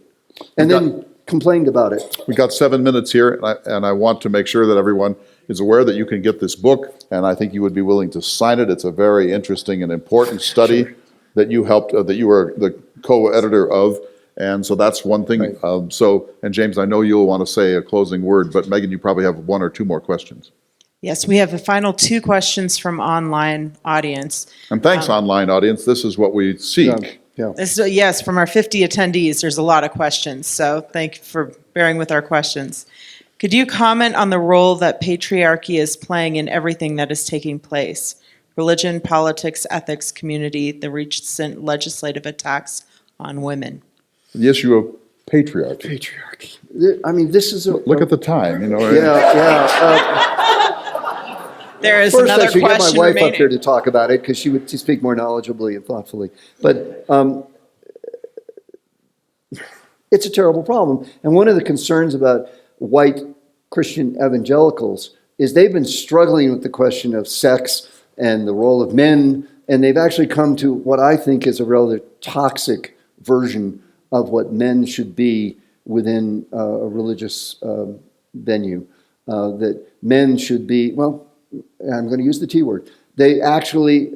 and then complained about it. We've got 7 minutes here, and I want to make sure that everyone is aware that you can get this book, and I think you would be willing to sign it. It's a very interesting and important study that you helped, that you were the co-editor of, and so that's one thing. Right. And James, I know you'll want to say a closing word, but Megan, you probably have one or two more questions. Yes, we have a final 2 questions from online audience. And thanks, online audience. This is what we seek. Yeah. Yes, from our 50 attendees, there's a lot of questions, so thank you for bearing with our questions. Could you comment on the role that patriarchy is playing in everything that is taking place? Religion, politics, ethics, community, the recent legislative attacks on women. The issue of patriarchy. Patriarchy. I mean, this is a... Look at the time, you know. There is First, another I should get question my wife remaining. up here to talk about it because she would speak more knowledgeably and thoughtfully. But it's a terrible problem. And one of the concerns about white Christian evangelicals is they've been struggling with the question of sex and the role of men, and they've actually come to what I think is a rather toxic version of what men should be within a religious venue. That men should be, well, I'm going to use the T word. They actually,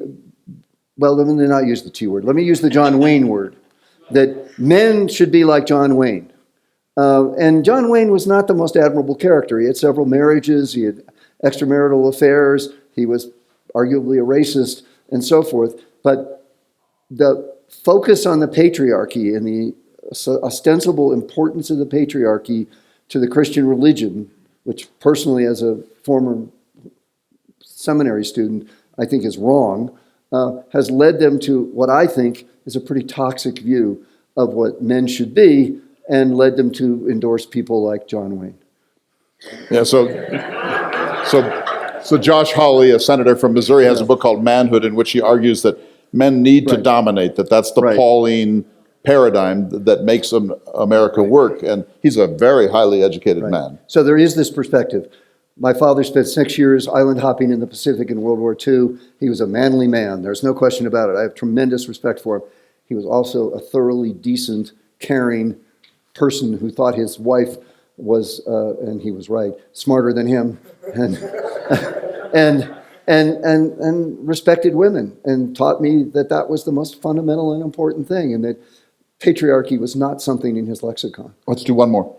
well, let me not use the T word. Let me use the John Wayne word. That men should be like John Wayne. And John Wayne was not the most admirable character. He had several marriages. He had extramarital affairs. He was arguably a racist and so forth. But the focus on the patriarchy and the ostensible importance of the patriarchy to the Christian religion, which personally as a former seminary student I think is wrong, has led them to what I think is a pretty toxic view of what men should be, and led them to endorse people like John Wayne. Yeah, so Josh Hawley, a senator from Missouri, has a book called Manhood, in which he argues that men need to dominate, that's the Pauline paradigm that makes America work, and he's a very highly educated man. So there is this perspective. My father spent 6 years island hopping in the Pacific in World War II. He was a manly man. There's no question about it. I have tremendous respect for him. He was also a thoroughly decent, caring person who thought his wife was, and he was right, smarter than him, and and respected women, and taught me that that was the most fundamental and important thing, and that patriarchy was not something in his lexicon. Let's do one more.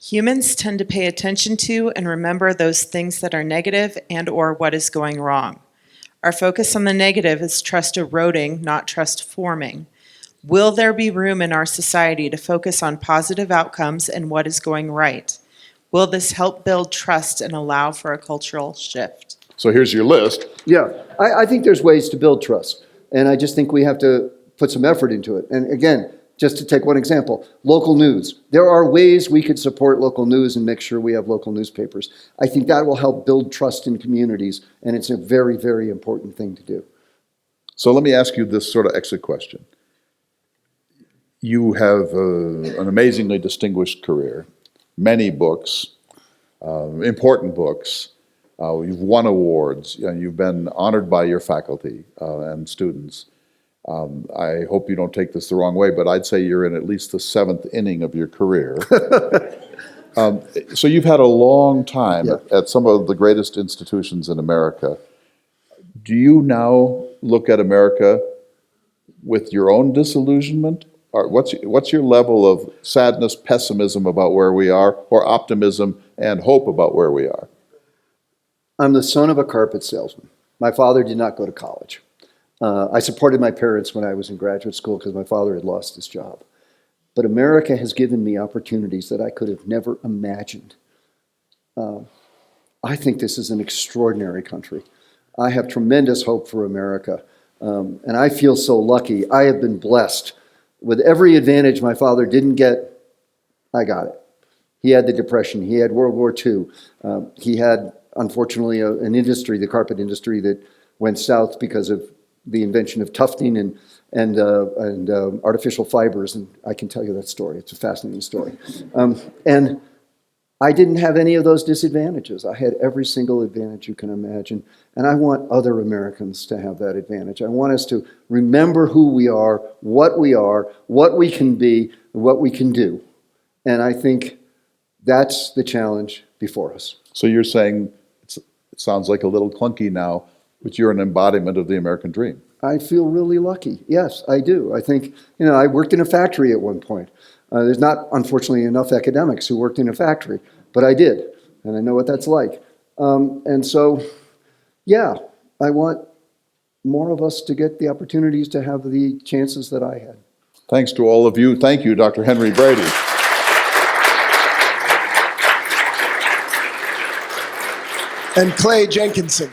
Humans tend to pay attention to and remember those things that are negative and/or what is going wrong. Our focus on the negative is trust eroding, not trust forming. Will there be room in our society to focus on positive outcomes and what is going right? Will this help build trust and allow for a cultural shift? So here's your list. Yeah, I think there's ways to build trust, and I just think we have to put some effort into it. And again, just to take one example, local news. There are ways we could support local news and make sure we have local newspapers. I think that will help build trust in communities, and it's a very, very important thing to do. So let me ask you this sort of exit question. You have an amazingly distinguished career, many books, important books. You've won awards. You've been honored by your faculty and students. I hope you don't take this the wrong way, but I'd say you're in at least the seventh inning of your career. So you've had a long time at some of the greatest institutions in America. Do you now look at America with your own disillusionment? Or what's your level of sadness, pessimism about where we are, or optimism and hope about where we are? I'm the son of a carpet salesman. My father did not go to college. I supported my parents when I was in graduate school because my father had lost his job. But America has given me opportunities that I could have never imagined. I think this is an extraordinary country. I have tremendous hope for America. And I feel so lucky. I have been blessed. With every advantage my father didn't get, I got it. He had the Depression. He had World War II. He had, unfortunately, an industry, the carpet industry, that went south because of the invention of tufting and artificial fibers. And I can tell you that story. It's a fascinating story. And I didn't have any of those disadvantages. I had every single advantage you can imagine. And I want other Americans to have that advantage. I want us to remember who we are, what we can be, and what we can do. And I think that's the challenge before us. So you're saying, it sounds like a little clunky now, but you're an embodiment of the American dream. I feel really lucky. Yes, I do. I think, I worked in a factory at one point. There's not, unfortunately, enough academics who worked in a factory, but I did, and I know what that's like. And so, yeah, I want more of us to get the opportunities to have the chances that I had. Thanks to all of you. Thank you, Dr. Henry Brady. And Clay Jenkinson.